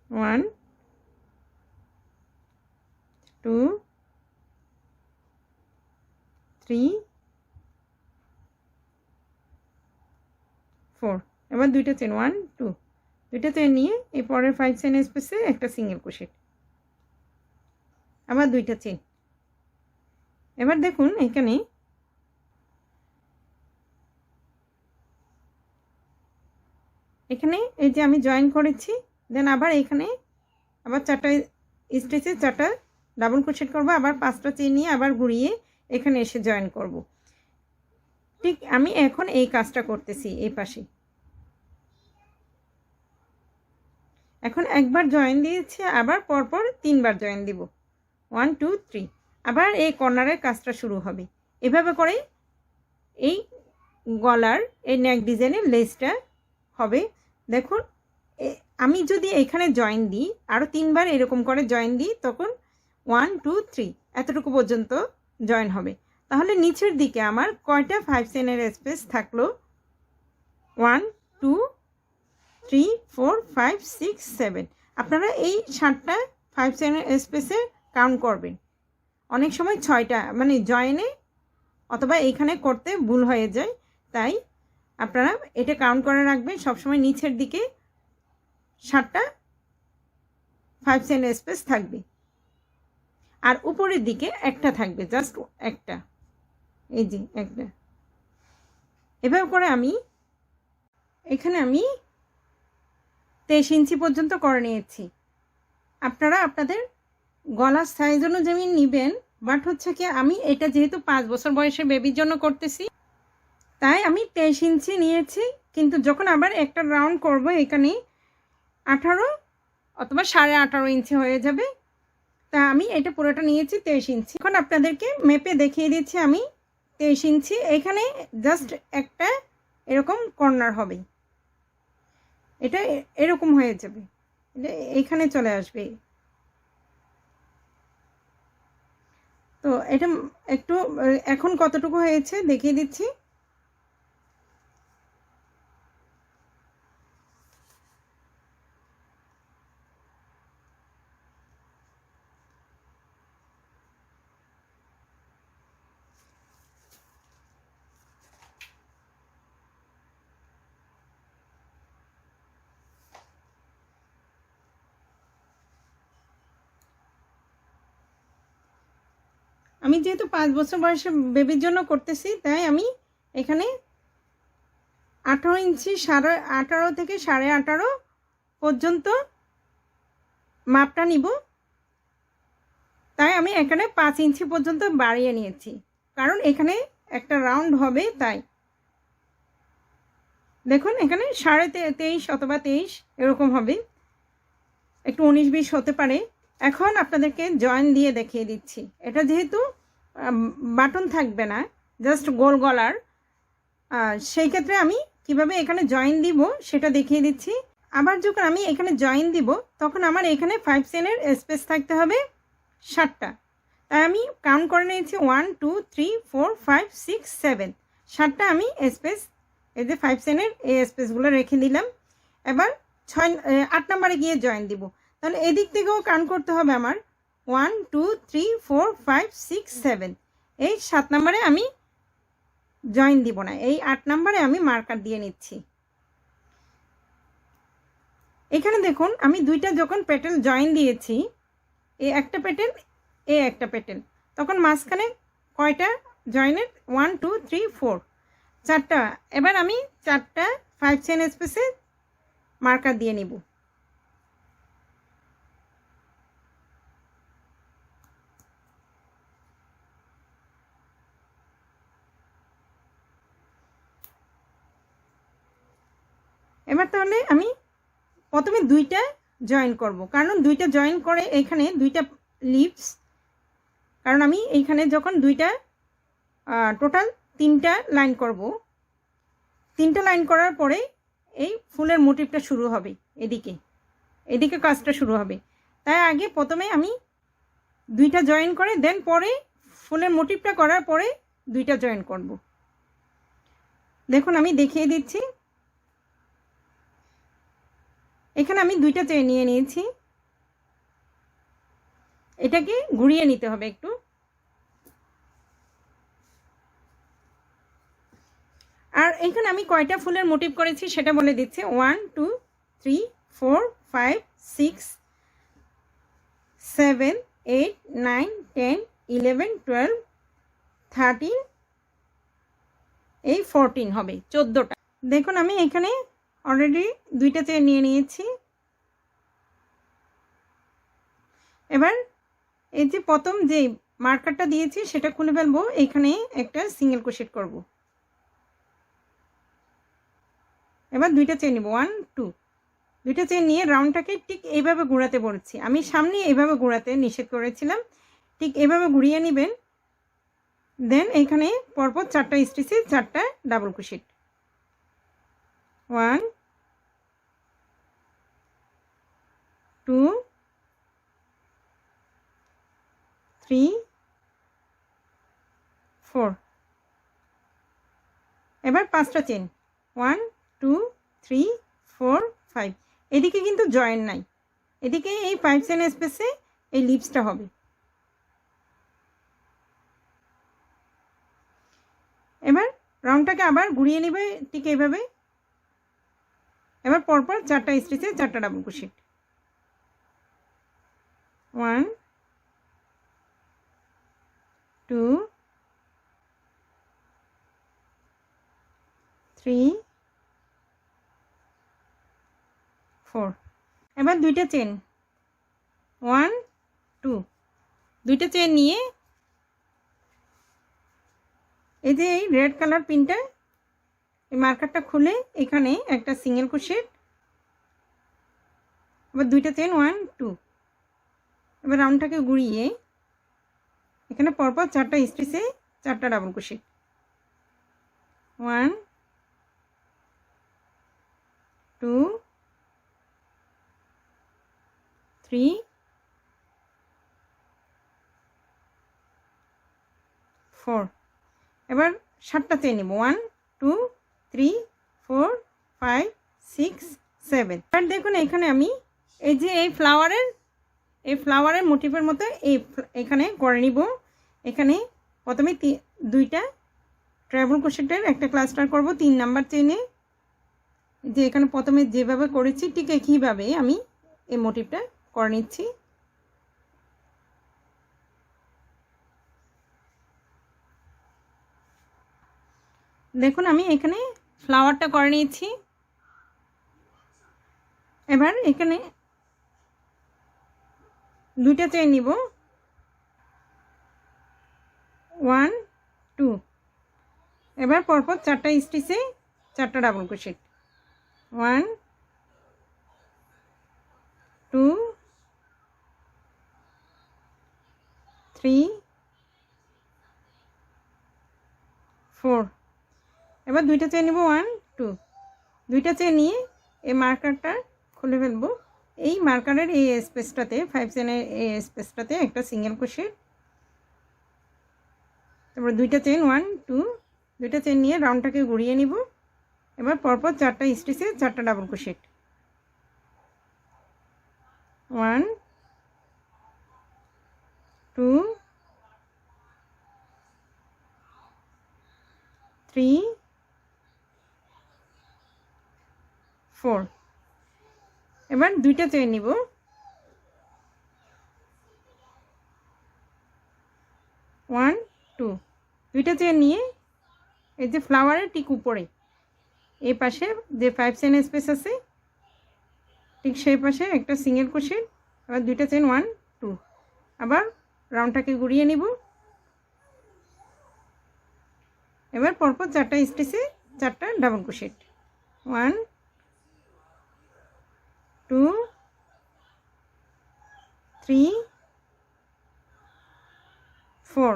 1 2 3 4। এবার দুইটা চেন 1 2। দুইটা চেন নিয়ে এই পরের 5 চেন স্পেসে একটা সিঙ্গেল ক্রোশেট, আবার দুইটা চেন। এবার দেখুন এখানে 5 এখানে এই যে আমি জয়েন করেছি, দেন আবার এখানে আবার 4টা স্টিচে 4টা ডাবল ক্রোশেট করব, আবার 5টা চেইন নিয়ে আবার ঘুরিয়ে এখানে এসে জয়েন করব। ঠিক আমি এখন এই কাজটা করতেছি এই পাশে। এখন একবার জয়েন দিয়েছি, আবার পরপর 3বার জয়েন দিব, 1 2 3। আবার এই কর্নারের কাজটা শুরু হবে। এভাবে করে এই গলার এই নেক ডিজাইনের লেসটা হবে। দেখুন আমি যদি এখানে জয়েন দিই, আরও 3বার এরকম করে জয়েন দিই, তখন 1 2 3 এতটুকু পর্যন্ত জয়েন হবে। তাহলে নিচের দিকে আমার কয়টা 5 চেইনের স্পেস থাকলো? 1 2 3 4 5 6 7। আপনারা এই 7টা 5 চেইনের স্পেসে কাউন্ট করবেন। অনেক সময় 6টা মানে জয়েনে অথবা এইখানে করতে ভুল হয়ে যায়, তাই আপনারা এটা কাউন্ট করে রাখবেন। সবসময় নিচের দিকে 7টা 5 চেইনের স্পেস থাকবে, আর উপরের দিকে একটা থাকবে, জাস্ট একটা, এই যে একটা। এভাবে করে আমি এখানে 23 ইঞ্চি পর্যন্ত করে নিয়েছি। আপনারা আপনাদের গলার সাইজ অনুযায়ী নেবেন, বাট হচ্ছে কি আমি এটা যেহেতু 5 বছর বয়সের বেবির জন্য করতেছি, তাই আমি 23 ইঞ্চি নিয়েছি। কিন্তু যখন আবার একটা রাউন্ড করব, এখানে 18 অথবা 18.5 ইঞ্চি হয়ে যাবে, তা আমি এটা পুরোটা নিয়েছি 23 ইঞ্চি। এখন আপনাদেরকে মেপে দেখিয়ে দিচ্ছি আমি 23 ইঞ্চি। এখানে জাস্ট একটা এরকম কর্নার হবে, এটা এরকম হয়ে যাবে, এটা এখানে চলে আসবে। তো এটা একটু এখন কতটুকু হয়েছে দেখিয়ে দিচ্ছি। আমি যেহেতু 5 বছর বয়সে বেবির জন্য করতেছি, তাই আমি এখানে 18 ইঞ্চি 18.5 থেকে 18.5 পর্যন্ত মাপটা নিব। তাই আমি এখানে 5 ইঞ্চি পর্যন্ত বাড়িয়ে নিয়েছি, কারণ এখানে একটা রাউন্ড হবে। তাই দেখুন এখানে 23.5 অথবা 23 এরকম হবে, একটু 19-20 হতে পারে। এখন আপনাদেরকে জয়েন দিয়ে দেখিয়ে দিচ্ছি। এটা যেহেতু বাটন থাকবে না, জাস্ট গোল গলার, সেই ক্ষেত্রে আমি কিভাবে এখানে জয়েন দিব সেটা দেখিয়ে দিচ্ছি। আবার যখন আমি এখানে জয়েন দিব, তখন আমার এখানে 5 চেইনের স্পেস থাকতে হবে 7টা। তাই আমি কাউন্ট করে নিয়েছি 1 2 3 4 5 6 7, 7টা আমি স্পেস এই যে 5 চেইনের এই স্পেসগুলো রেখে দিলাম। এবার 8 নম্বরে গিয়ে জয়েন দিব। তাহলে এদিক থেকেও কাউন্ট করতে হবে আমার 1 2 3 4 5 6 7। এই 7 নম্বরে আমি জয়েন দিব না, এই 8 নম্বরে আমি মার্কার দিয়ে নিচ্ছি। এখানে দেখুন আমি 2টা যখন পেটেল জয়েন দিয়েছি, এই একটা পেটেল এই একটা পেটেল, তখন মাঝখানে কয়টা জয়েনের 1 2 3 4 4টা। এবার আমি 4টা 5 চেইন স্পেসে মার্কার দিয়ে নিব। এবার তাহলে আমি প্রথমে 2টা জয়েন করব, কারণ 2টা জয়েন করে এখানে 2টা লিভস, কারণ আমি এইখানে যখন 2টা টোটাল 3টা লাইন করব, 3টা লাইন করার পরে এই ফুলের মোটিভটা শুরু হবে, এদিকে কাজটা শুরু হবে। তাই আগে প্রথমে আমি 2টা জয়েন করে দেন পরে ফুলের মোটিভটা করার পরে 2টা জয়েন করব। দেখুন আমি দেখিয়ে দিচ্ছি। এখানে আমি 2টা চেইন নিয়ে নিয়েছি, এটাকে ঘুরিয়ে নিতে হবে একটু। আর এখানে আমি কয়টা ফুলের মোটিভ করেছি সেটা বলে দিচ্ছি। 1 2 3 4 5 6 7 8 9 10 11 12 13 এই 14 হবে, 14টা। দেখুন আমি এখানে অলরেডি দুইটা চেন নিয়ে নিয়েছি। এবার এই যে প্রথম যে মার্কারটা দিয়েছি সেটা খুলে ফেলবো, এখানে একটা সিঙ্গেল ক্রোশেট করব। এবার দুইটা চেন নিব, 1 2, দুইটা চেন নিয়ে রাউন্ডটাকে ঠিক এইভাবে ঘোরাতে বলেছি। আমি সামনে এইভাবে ঘোরাতে নিষেধ করেছিলাম, ঠিক এইভাবে ঘুরিয়ে নেবেন। দেন এখানে পরপর 4টা স্টিচে 4টা ডাবল ক্রোশেট, 1 2 3 4। এবার 5টা চেন, 1 2 3 4 5। এদিকে কিন্তু জয়েন নাই, এদিকে এই 5 চেন স্পেসে এই লিপসটা হবে। এবার রাউন্ডটাকে আবার ঘুরিয়ে নেবে ঠিক এইভাবে। এবার পরপর 4টা স্টিচে 4টা ডাবল ক্রোশেট, 1 2 3 4। এবার দুইটা চেন, 1 2, দুইটা চেন নিয়ে এই যে এই রেড কালার পিনটা, এই মার্কারটা খুলে এখানে একটা সিঙ্গেল ক্রোশেট, এবার দুইটা চেন 1 2। এবার রাউন্ডটাকে ঘুরিয়ে এখানে পরপর 4টা স্টিচে 4টা ডাবল ক্রোশেট, 1 2 3 4। এবার 7টা চেন নিব, 1 2 3 4 5 6 7। এবার দেখুন এখানে আমি এই যে এই ফ্লাওয়ারের মোটিভের মতো এখানে করে নিব। এখানে প্রথমে দুইটা ট্রাভেল ক্রোশেটের একটা ক্লাস্টার করব 3 নাম্বার চেনে, যে এখানে প্রথমে যেভাবে করেছি ঠিক একইভাবে আমি এই মোটিভটা করে নিচ্ছি। দেখুন আমি এখানে ফ্লাওয়ারটা করে নিয়েছি। এবার এখানে দুইটা চেন নিব, 1 2। এবার পরপর 4টা স্টিচে 4টা ডাবল ক্রোশেট, 1 2 3 4। এবার দুইটা চেন নিব, 1 2, দুইটা চেন নিয়ে এই মার্কারটা খুলে ফেলবো। এই মার্কারের এই স্পেসটাতে 5 চেনের এই স্পেসটাতে একটা সিঙ্গেল ক্রোশেট, তারপর দুইটা চেন 1 2, দুইটা চেন নিয়ে রাউন্ডটাকে ঘুরিয়ে নিব। এবার পরপর 4টা স্টিচে 4টা ডাবল ক্রোশেট, 1 2 3 4। এবার দুইটা চেন নিব, 1 2, দুইটা চেন নিয়ে এই যে ফ্লাওয়ারের ঠিক উপরে এই পাশে যে 5 চেন স্পেস আছে ঠিক সেই পাশে একটা সিঙ্গেল ক্রোশেট, আবার দুইটা চেন 1 2। আবার রাউন্ডটাকে ঘুরিয়ে নিব। এবার পরপর 4টা স্টিচে 4টা ডাবল ক্রোশেট, 1 2 3 4।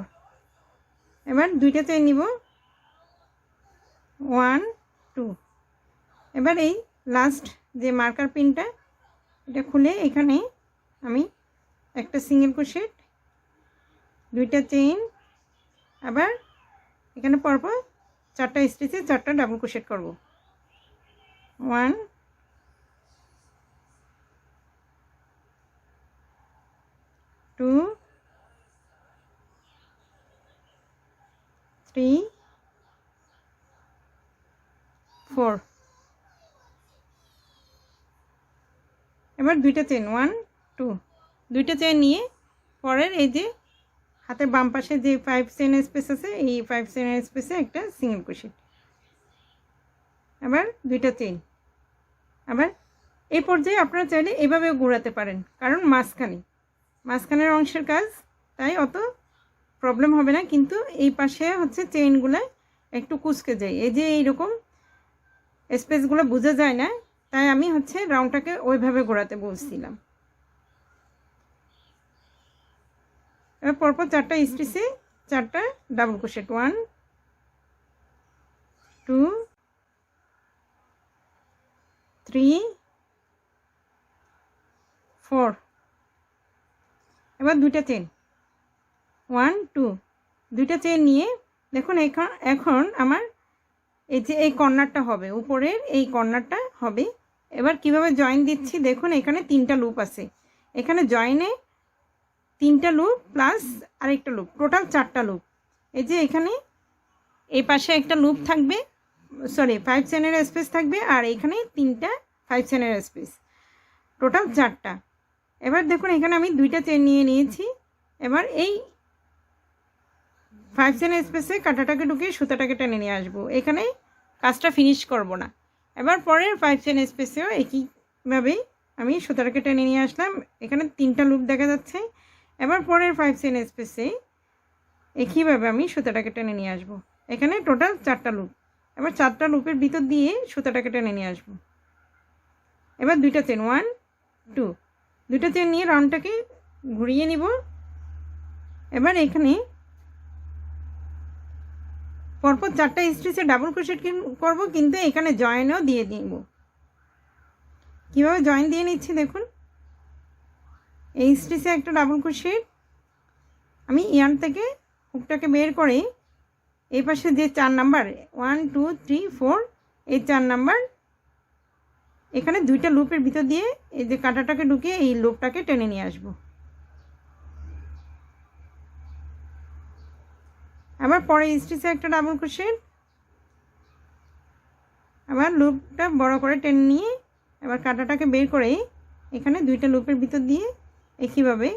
এবার দুইটা চেন নিব, 1 2। এবার এই লাস্ট যে মার্কার পিনটা এটা খুলে এখানে আমি একটা সিঙ্গেল ক্রোশেট, দুইটা চেইন, আবার এখানে পরপর 4টা স্টিচে 4টা ডাবল ক্রোশেট করব, 1 2 3 4। এবার দুইটা চেন 1 2, দুইটা চেন নিয়ে পরের এই যে হাতের বাম পাশে যে 5 চেন স্পেস আছে এই 5 চেনের স্পেসে একটা সিঙ্গেল ক্রোশেট, আবার দুইটা চেন আবার এই পর্যায়ে আপনারা চাইলে এভাবেও ঘোরাতে পারেন, কারণ মাঝখানের অংশের কাজ, তাই অত প্রবলেম হবে না। কিন্তু এই পাশে হচ্ছে চেইনগুলো একটু কুঁচকে যায়, এই যে এইরকম স্পেসগুলো বোঝা যায় না, তাই আমি হচ্ছে রাউন্ডটাকে ওইভাবে ঘোরাতে বলছিলাম। এবার পরপর 4টা স্টিচে 4টা ডাবল ক্রোশেট, 1 2 3 4। এবার 2টা চেন, 1 2, 2টা চেন নিয়ে দেখুন এখন আমার এই যে এই কর্নারটা হবে, উপরের এই কর্নারটা হবে। এবার কিভাবে জয়েন দিচ্ছি দেখুন, এখানে 3টা লুপ আছে, এখানে জয়েনে 3টা লুপ প্লাস আরেকটা লুপ, টোটাল 4টা লুপ। এই যে এখানে এই পাশে একটা লুপ থাকবে, সরি 5 চেনের স্পেস থাকবে, আর এখানে 3টা 5 চেনের স্পেস, টোটাল 4টা। এবার দেখুন এখানে আমি 2টা চেন নিয়ে নিয়েছি। এবার এই 5 চেনের স্পেসে কাঁটাটাকে ঢুকিয়ে সুতাটাকে টেনে নিয়ে আসবো, এখানে কাজটা ফিনিশ করব না। এবার পরের 5 চেন স্পেসেও একইভাবে আমি সুতাটাকে টেনে নিয়ে আসলাম, এখানে 3টা লুপ দেখা যাচ্ছে। এবার পরের 5 চেন স্পেসে একইভাবে আমি সুতাটাকে টেনে নিয়ে আসবো, এখানে টোটাল 4টা লুপ। এবার 4টা লুপের ভিতর দিয়ে সুতাটাকে টেনে নিয়ে আসবো। এবার 2টা চেন, 1 2, 2টা চেন নিয়ে রাউন্ডটাকে ঘুরিয়ে নিব। এবার এখানে পরপর 4টা স্টিচে ডাবল ক্রোশেট করব, কিন্তু এখানে জয়েনও দিয়ে দিব। কীভাবে জয়েন দিয়ে নিচ্ছি দেখুন, এই স্টিচে একটা ডাবল ক্রোশেট, আমি ইয়ার্ন থেকে হুকটাকে বের করে এই পাশে যে 4 নাম্বার 1 2 3 4, এই 4 নাম্বার এখানে 2টা লুপের ভিতর দিয়ে এই যে কাঁটাটাকে ঢুকিয়ে এই লুপটাকে টেনে নিয়ে আসব। আবার পরে স্টিচে একটা ডাবল ক্রোশেট, আবার লুপটা বড় করে টেনে নিয়ে এবার কাঁটাটাকে বের করে এখানে 2টা লুপের ভিতর দিয়ে একইভাবে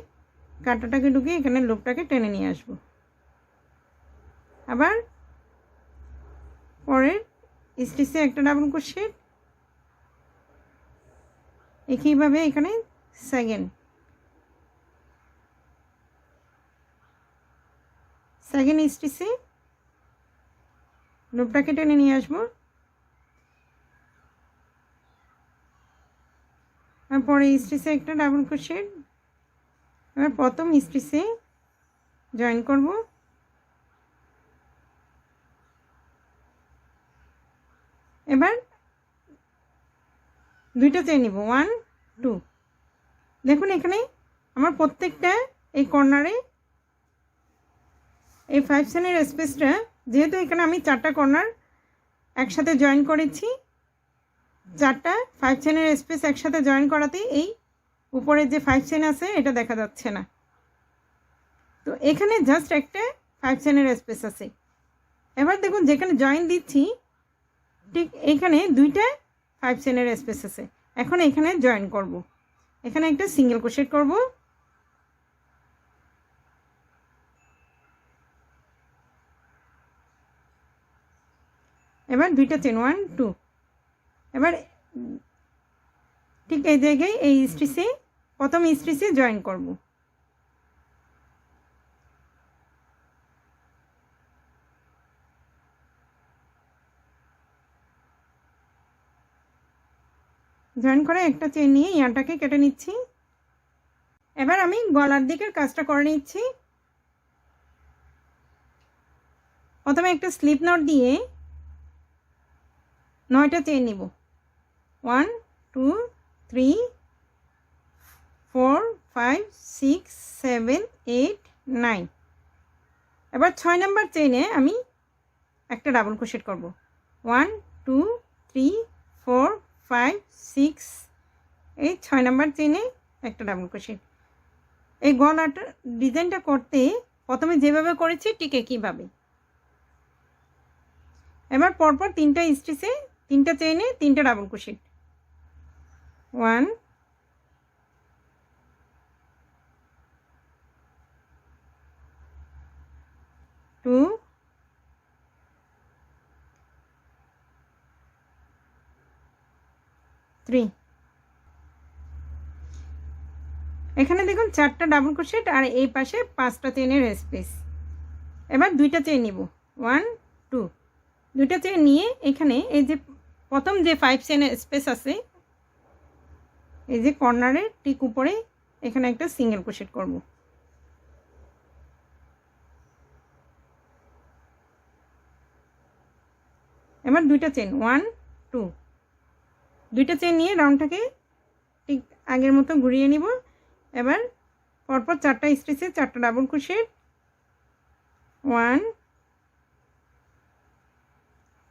কাঁটাটাকে ঢুকিয়ে এখানে লুপটাকে টেনে নিয়ে আসব। আবার পরের স্টিচে একটা ডাবল ক্রোশেট, একইভাবে এখানে সেকেন্ড স্টিচে লুপটাকে টেনে নিয়ে আসবো। আর পরে স্টিচে একটা ডাবল ক্রোশেট, এবার প্রথম স্টিচে জয়েন করব। এবার 2টা চেন নিব, 1 2। দেখুন এখানে আমার প্রত্যেকটা এই কর্নারে এই 5 চেনের স্পেসটা, যেহেতু এখানে আমি 4টা কর্নার একসাথে জয়েন করেছি, 4টা 5 চেনের স্পেস একসাথে জয়েন করাতে এই উপরে যে 5 চেন আছে এটা দেখা যাচ্ছে না, তো এখানে জাস্ট একটা 5 চেনের স্পেস আছে। এবার দেখুন যেখানে জয়েন দিচ্ছি ঠিক এখানে 2টা 5 চেনের স্পেস আছে, এখন এখানে জয়েন করব, এখানে একটা সিঙ্গেল ক্রোশেট করব। এবার 2টা চেন, 1 2। এবার ঠিক এই জায়গায় এই স্টিচে প্রথম স্টিচে জয়েন করব। জয়েন করে একটা চেন নিয়ে ইয়ারটাকে কেটে নিচ্ছি। এবার আমি গলার দিকের কাজটা করে নিচ্ছি। প্রথমে একটা স্লিপ নট দিয়ে 9টা চেন নিব, 1 2 3 4 5 6 7 8 9। এবার 6 নাম্বার চেনে আমি একটা ডাবল ক্রোশেট করব, 1 2 3 4 5 6, এই 6 নাম্বার চেনে একটা ডাবল ক্রোশেট। এই গলাটা ডিজাইনটা করতে প্রথমে যেভাবে করেছি ঠিক একইভাবে। এবার পরপর 3টা স্টিচে 3টা চেইনে 3টা ডাবল ক্রোশেট, 1 2 3 3 এখানে দেখুন 4টা ডাবল ক্রোশেট আর এই পাশে 5টা চেনের স্পেস। এবার দুইটা চেন নিব 1 2 দুইটা চেন নিয়ে এখানে এই যে প্রথম যে 5 চেনের স্পেস আছে এই যে কর্নারের ঠিক উপরে এখানে একটা সিঙ্গেল ক্রোশেট করব। এবার দুইটা চেন 1 2 দুইটা চেন নিয়ে রাউন্ডটাকে ঠিক আগের মতো ঘুরিয়ে নিব। এবার পরপর 4টা স্টিচে 4টা ডাবল ক্রোশেট 1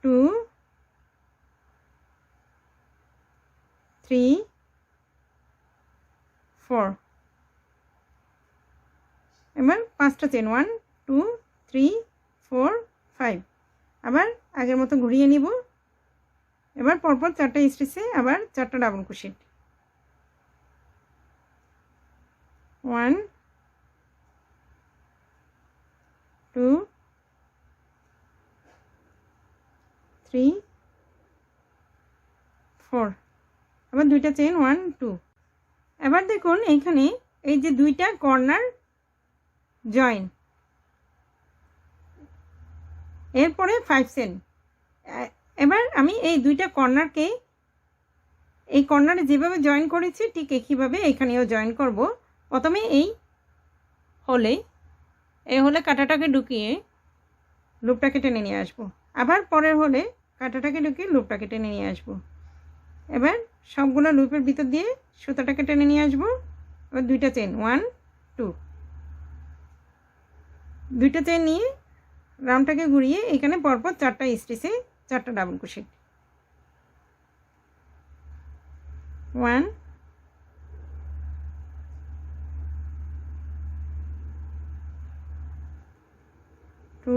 2 3 4 এবার 5টা চেন 1 2 3 4 5 আবার আগের মতো ঘুরিয়ে নিব। এবার পরপর 4টা স্টিচে আবার 4টা ডাবল ক্রোশেট 1 2 3 4 আবার দুইটা চেন 1 2 এবার দেখুন এখানে এই যে দুইটা কর্নার জয়েন, এরপরে 5 চেন। এবার আমি এই দুইটা কর্নারকে এই কর্নারে যেভাবে জয়েন করেছি ঠিক একইভাবে এখানেও জয়েন করব। প্রথমে এই হলে কাঁটাটাকে ঢুকিয়ে লুপটাকে টেনে নিয়ে আসবো, আবার পরের হলে কাঁটাটাকে ঢুকিয়ে লুপটাকে টেনে নিয়ে আসবো। এবার সবগুলো লুপের ভিতর দিয়ে সুতাটাকে টেনে নিয়ে আসবো। এবার দুইটা চেন 1 2 দুইটা চেন নিয়ে রাউন্ডটাকে ঘুরিয়ে এখানে পরপর 4টা স্টিচে 4টা ডাবল ক্রোশেট 1 2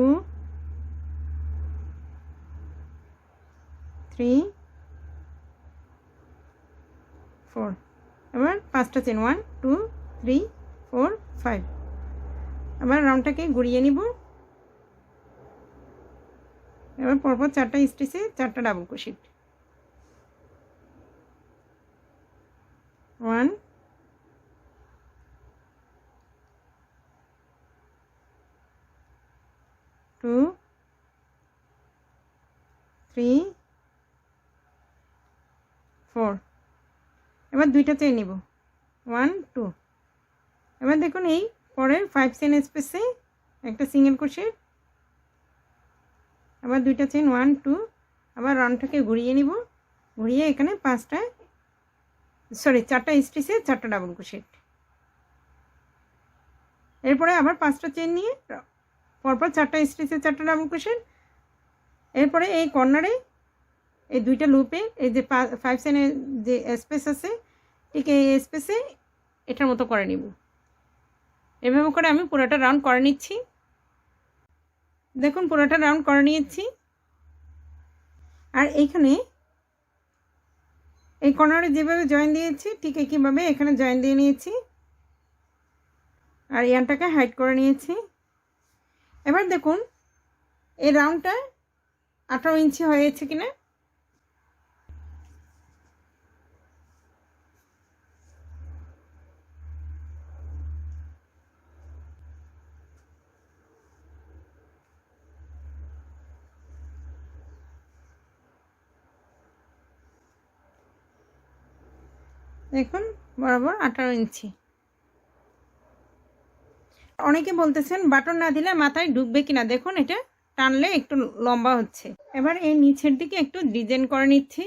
3 4 এবার 5টা চেন 1 2 3 4 5 আবার রাউন্ডটাকে ঘুরিয়ে নিব। এবার পরপর 4টা স্টিচে 4টা ডাবল ক্রোশেট 1 2 3 4 এবার দুইটা চেন নিব 1 2 এবার দেখুন এই পরের 5 চেন স্পেসে একটা সিঙ্গেল ক্রোশেট, আবার দুইটা চেন 1 2 আবার রাউন্ডটাকে ঘুরিয়ে নিব। ঘুরিয়ে এখানে 4টা স্টিচে 4টা ডাবল ক্রোশেট। এরপরে আবার 5টা চেন নিয়ে পরপর 4টা স্টিচে 4টা ডাবল ক্রোশেট। এরপরে এই কর্নারে এই দুইটা লুপে এই যে 5 চেনের যে স্পেস আছে ঠিক এই স্পেসে এটার মতো করে নিব। এভাবে করে আমি পুরোটা রাউন্ড করে নিচ্ছি। দেখুন পুরোটা রাউন্ড করে নিয়েছি। আর এইখানে এই কর্নারে যেভাবে জয়েন দিয়েছি ঠিক একইভাবে এখানে জয়েন দিয়ে নিয়েছি আর ইয়ানটাকে হাইড করে নিয়েছি। এবার দেখুন এই রাউন্ডটা 18 ইঞ্চি হয়েছে কিনা। দেখুন বরাবর 18 ইঞ্চি। অনেকে বলতেছেন বাটন না দিলে মাথায় ঢুকবে কিনা, দেখুন এটা টানলে একটু লম্বা হচ্ছে। এবার এই নিচের দিকে একটু ডিজাইন করে নিচ্ছি।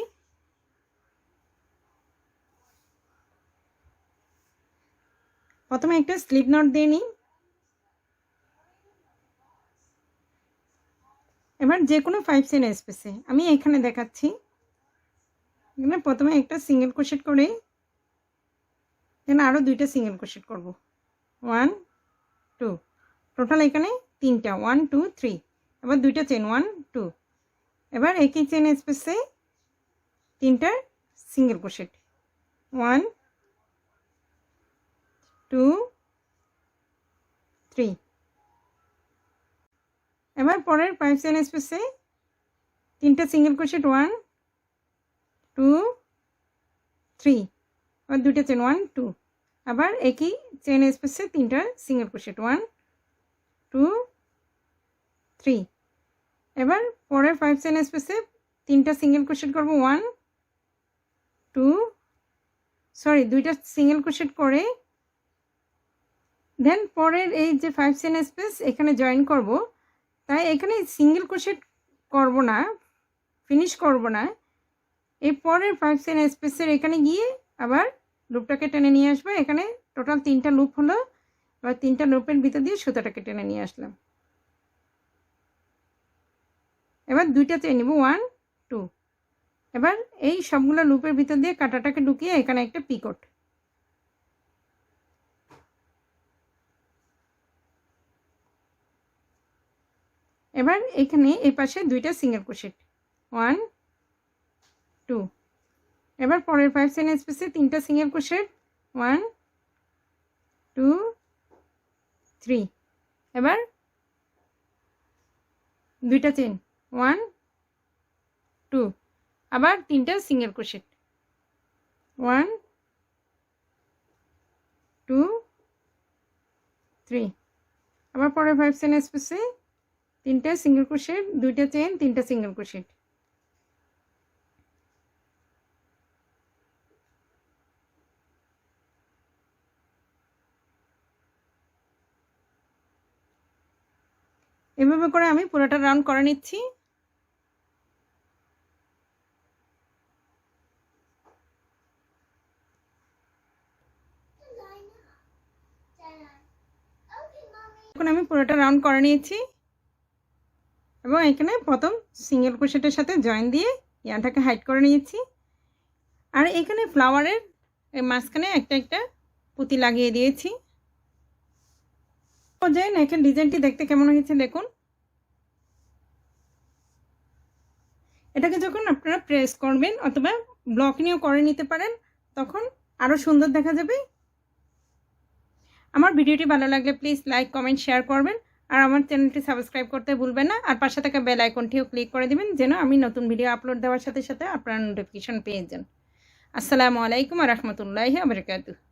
প্রথমে একটা স্লিপ নট দিয়ে নিই। এবার যে কোনো 5 চেন স্পেসে আমি এখানে দেখাচ্ছি, এখানে প্রথমে একটা সিঙ্গেল ক্রোশেট করে দেন আরও দুইটা সিঙ্গেল ক্রোশেট করব 1 2 টোটাল এখানে 3টা 1 2 3 এবার দুইটা চেন 1 2 এবার একই চেন স্পেসে 3টা সিঙ্গেল ক্রোশেট 1 2 3 এবার পরের 5 চেন স্পেসে 3টা সিঙ্গেল ক্রোশেট 1 2 3 আবার দুইটা চেন 1 2 আবার একই চেন স্পেসে তিনটা সিঙ্গেল ক্রোশেট 1 2 3 এবার পরের 5 চেন স্পেসে তিনটা সিঙ্গেল ক্রোশেট করব 1 2 সরি দুইটা সিঙ্গেল ক্রোশেট করে দেন পরের এই যে 5 চেন স্পেস এখানে জয়েন করব তাই এখানে সিঙ্গেল ক্রোশেট করব না ফিনিশ করব না এই পরের 5 চেন স্পেসের এখানে গিয়ে আবার লুপটাকে টেনে নিয়ে আসবো এখানে টোটাল 3টা লুপ হলো এবার 3টা লুপের ভিতর দিয়ে সুতাটাকে টেনে নিয়ে আসলাম এবার দুইটা চেন নিব 1 2 এবার এই সবগুলো লুপের ভিতর দিয়ে কাঁটাটাকে ঢুকিয়ে এখানে একটা পিকট এবার এখানে এই পাশে দুইটা সিঙ্গেল ক্রোশেট 1 2 এবার পরের 5 চেন স্পেসে তিনটা সিঙ্গেল ক্রোশেট 1 2 3 এবার দুইটা চেন 1 2 আবার তিনটা সিঙ্গেল ক্রোশেট 1 2 3 আবার পরের 5 চেন স্পেসে তিনটা সিঙ্গেল ক্রোশেট দুইটা চেন তিনটা সিঙ্গেল ক্রোশেট এভাবে করে আমি পুরোটা রাউন্ড করে নিচ্ছি এখন আমি পুরোটা রাউন্ড করে নিয়েছি এবং এখানে প্রথম সিঙ্গেল ক্রোশেটের সাথে জয়েন দিয়ে ইয়াটাকে হাইড করে নিয়েছি আর এখানে ফ্লাওয়ারের মাঝখানে একটা একটা পুঁতি লাগিয়ে দিয়েছি পর্যায়ে এখানে ডিজাইনটি দেখতে কেমন হয়েছে দেখুন এটাকে যখন আপনারা প্রেস করবেন অথবা ব্লক নিয়েও করে নিতে পারেন তখন আরও সুন্দর দেখা যাবে আমার ভিডিওটি ভালো লাগলে প্লিজ লাইক কমেন্ট শেয়ার করবেন আর আমার চ্যানেলটি সাবস্ক্রাইব করতে ভুলবেন না আর পাশে থাকা বেল আইকনটিও ক্লিক করে দিবেন যেন আমি নতুন ভিডিও আপলোড দেওয়ার সাথে সাথে আপনারা নোটিফিকেশন পেয়ে যান আসসালামু আলাইকুম ওয়া রাহমাতুল্লাহি ওয়া বারাকাতুহু